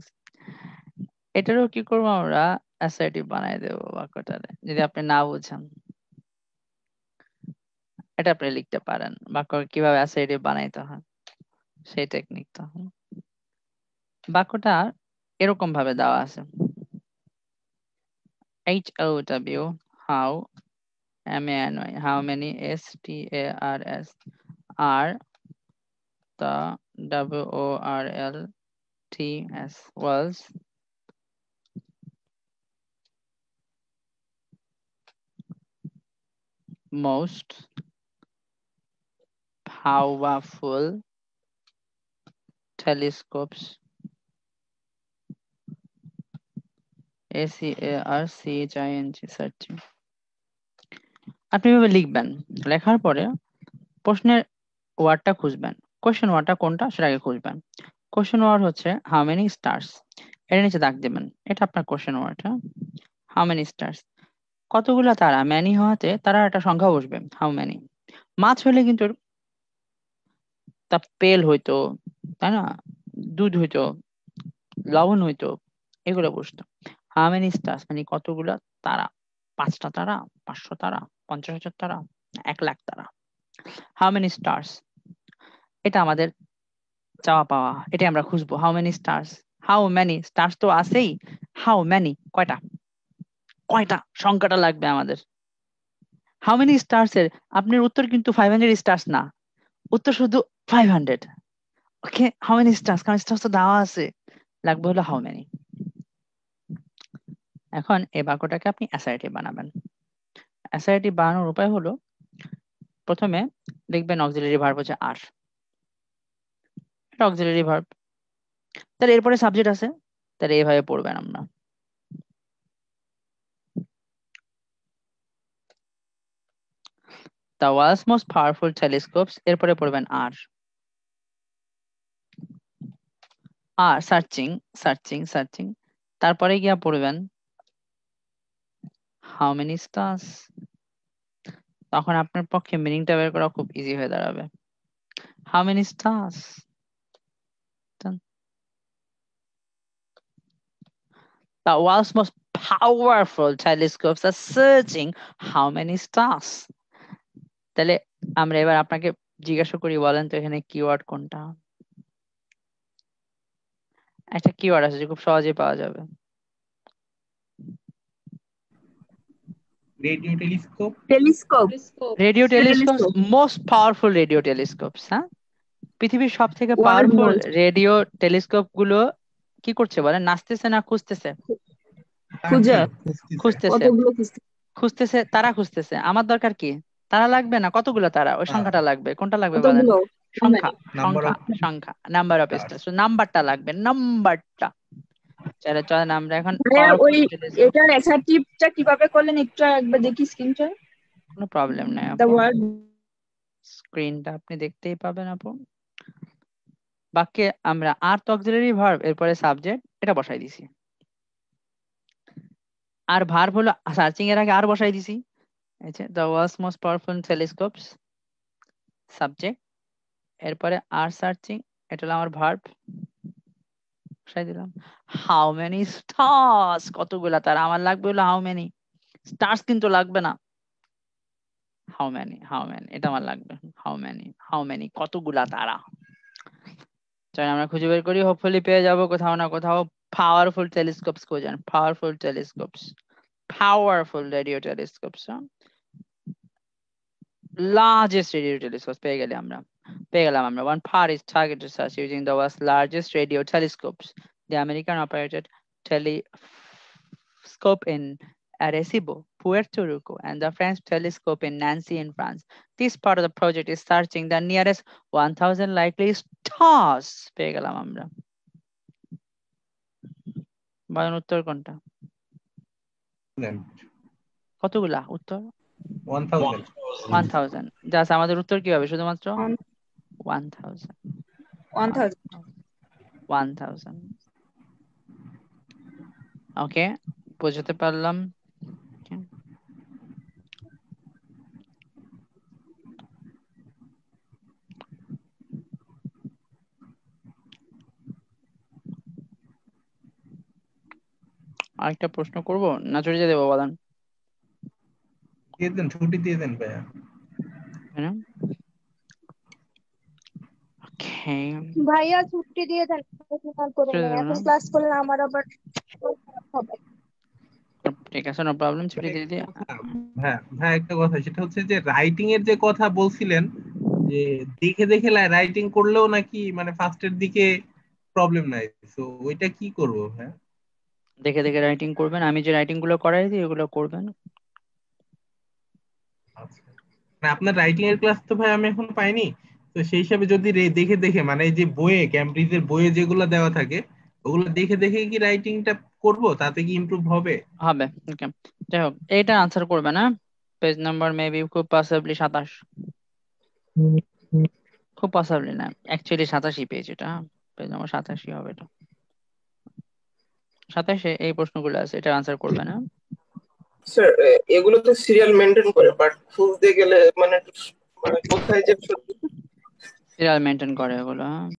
এটারও কি করবো আমরা? অ্যাসার্টিভ বানাই দেবো বাক্যটারে, যদি আপনি না বুঝেন। এটা আপনি লিখতে পারেন, বাক্য কিভাবে অ্যাসার্টিভ বানাইতে হয় সেই টেকনিকটা। বাক্যটা এরকম ভাবে দেওয়া আছে, HOW, how, MANY, how many, STARS, are the WORLDS world's most powerful telescopes, SEARCHING, searching। আপনি এভাবে লিখবেন, লেখার পরে প্রশ্নের ওয়ার্ডটা খুঁজবেন, কোশ্চেন ওয়ার্ডটা কোনটা সেটা আগে খুঁজবেন। কোশ্চেন ওয়ার্ড হচ্ছে হাউ মেনি স্টার্স, এর নিচে দাগ দেবেন, এটা আপনার কোশ্চেন ওয়ার্ড। হ্যাঁ, হাউ মেনি স্টার্স, কতগুলা তারা, ম্যানি হওয়াতে তারা একটা সংখ্যা বসবে, হাউ মেনি। মাছ হলে কিন্তু তা পেল হইতো, তাই না, দুধ হইতো, লবণ হইতো, এগুলো বসতো। হাউ মেনি স্টার্স মানে কতগুলা তারা, 5টা তারা, 500 তারা, 50,000 তারা, 1 লাখ তারা। হাউ মেনি স্টার্স, এটা আমাদের চাওয়া পাওয়া, এটা আমরা খুঁজবো। How many stars, how many stars তো আছেই, হাউ মেনি কয়টা, কয়টা সংখ্যাটা লাগবে আমাদের। হাউ মেনি স্টার্স এর আপনার উত্তর কিন্তু 500 স্টার্স না, উত্তর শুধু 500। ওকে, হাউ মেনি স্টার্স, কারণ স্টার্স তো দেওয়া আছে, লাগবে হলো হাউ মেনি। এখন এই বাক্যটাকে আপনি অ্যাসার্টিভ বানাবেন। অ্যাসার্টিভ বানানোর উপায় হলো প্রথমে লিখবেন অক্সিলারি ভার্ব হচ্ছে আর, এটা অক্সিলারি ভার্ব। তাহলে এরপরে সাবজেক্ট আছে, তাহলে এইভাবে পড়বেন আমরা। The world's most powerful telescopes, এরপরে পড়বেন আর। আর সার্চিং সার্চিং সার্চিং, তারপরে গিয়া পড়বেন হাউ মেনি স্টার্স। তখন আপনার পক্ষে মিনিংটা বের করা খুব ইজি হয়ে দাঁড়াবে। How many stars. The world's most powerful telescopes are searching how many stars. তাহলে আমরা এবার আপনাকে জিজ্ঞাসা করি, বলেন তো এখানে কিওয়ার্ড কোনটা? একটা কিওয়ার্ড আছে যে খুব সহজে পাওয়া যাবে। Radio telescope. Telescope. Radio telescopes, most powerful radio telescopes. হ্যাঁ, পৃথিবীর সব থেকে পাওয়ারফুল রেডিও টেলিস্কোপ গুলো কি করছে বলেন? নাচতেছে না খুঁজতেছে? খুঁজতেছে, তারা খুঁজতেছে। আমার দরকার কি? তারা লাগবে না, কতগুলো তারা, ওই সংখ্যাটা লাগবে। কোনটা লাগবে বলেন? সংখ্যা সংখ্যা সংখ্যা, নাম্বার অফ স্টার্স, নাম্বারটা লাগবে, নাম্বারটা। চলেন আমরা এখন ওই এটার অ্যাসার্টিভটা কিভাবে করলেন একটু একবার দেখি স্ক্রিনটা। কোনো প্রবলেম নাই দ্য আপু, ওয়ার্ড স্ক্রিনটা আপনি দেখতেই পাবেন আপু। বাক্যে আমরা আর তো অক্সিলারি ভার্ব, এরপরে সাবজেক্ট, এটা বসাই দিছি। আর ভার্ব হলো সার্চিং, এর আগে আর বসাই দিছি। The world's most powerful telescopes, subject, এরপরে আর সার্চিং, এটা হলো আমার ভার্ব, বসাই দিলাম। হাউ মেনি স্টার্স, কতগুলা তারা। আমার লাগবে হলো হাউ মেনি স্টার্স, কিন্তু লাগবে না হাউ মেনি। হাউ মেনি এটা আমার লাগবে, হাউ মেনি, হাউ মেনি কতগুলা তারা। চলেন আমরা খুঁজে বের করি, হোপফুলি পেয়ে যাব কোথাও না কোথাও। পাওয়ারফুল টেলিস্কোপস খোঁজেন, powerful টেলিস্কোপস, powerful radio telescopes, largest radio telescopes পেয়ে গেলাম আমরা। One part is targeted research using the world's largest radio telescopes, the American operated telescope in Arecibo, Puerto Rico, and the French telescope in Nancy in France. This part of the project is searching the nearest 1000 likely stars. পেয়ে গেলাম আমরা। বলেন উত্তর কোনটা? কতগুলা উত্তর? 1000। Just আমাদের উত্তর কি হবে? শুধুমাত্র 1000। ওকে, বুঝতে পারলাম। আরেকটা প্রশ্ন করব না চলে দেবো বলেন? ছুটি দিয়ে দেন ভাইয়া। ভাইয়া ছুটি দিয়ে দেন, এখন ক্লাস করলে আমার আবার হবে। ঠিক আছে, নো প্রবলেম, ছুটি দিয়ে দিই। হ্যাঁ হ্যাঁ, একটা কথা, সেটা হচ্ছে যে রাইটিং এর যে কথা বলছিলেন, যে দেখে দেখে রাইটিং করলেও নাকি মানে ফার্স্টের দিকে প্রবলেম নাই, তো ওইটা কি করব? হ্যাঁ, দেখে দেখে রাইটিং করবেন, আমি যে রাইটিং গুলো করাই দিই এগুলো করবেন। আপনার রাইটিং এর ক্লাস তো ভাই আমি এখন পাইনি, তো সেই হিসাবে যদি দেখে দেখে মানে এই যে বইয়ে, ক্যামব্রিজের বইয়ে যেগুলো দেওয়া থাকে ওগুলো দেখে দেখে কি রাইটিংটা করব, তাতে কি ইমপ্রুভ হবে? হবে, ওকে। যাই হোক, এইটা আনসার করবে না, পেজ নাম্বার মেবি খুব পসিবলি 27, খুব পসিবলি না, অ্যাকচুয়ালি 87 পেজ, এটা পেজ নাম্বার 87 হবে। এটা 27-এ এই প্রশ্নগুলো আছে, এটা আনসার করবে না। স্যার এগুলো তো সিরিয়াল মেনটেন করে, বাট খুঁজতে গেলে মানে কোথায় যে সিরিয়াল মেনটেন করে এগুলো।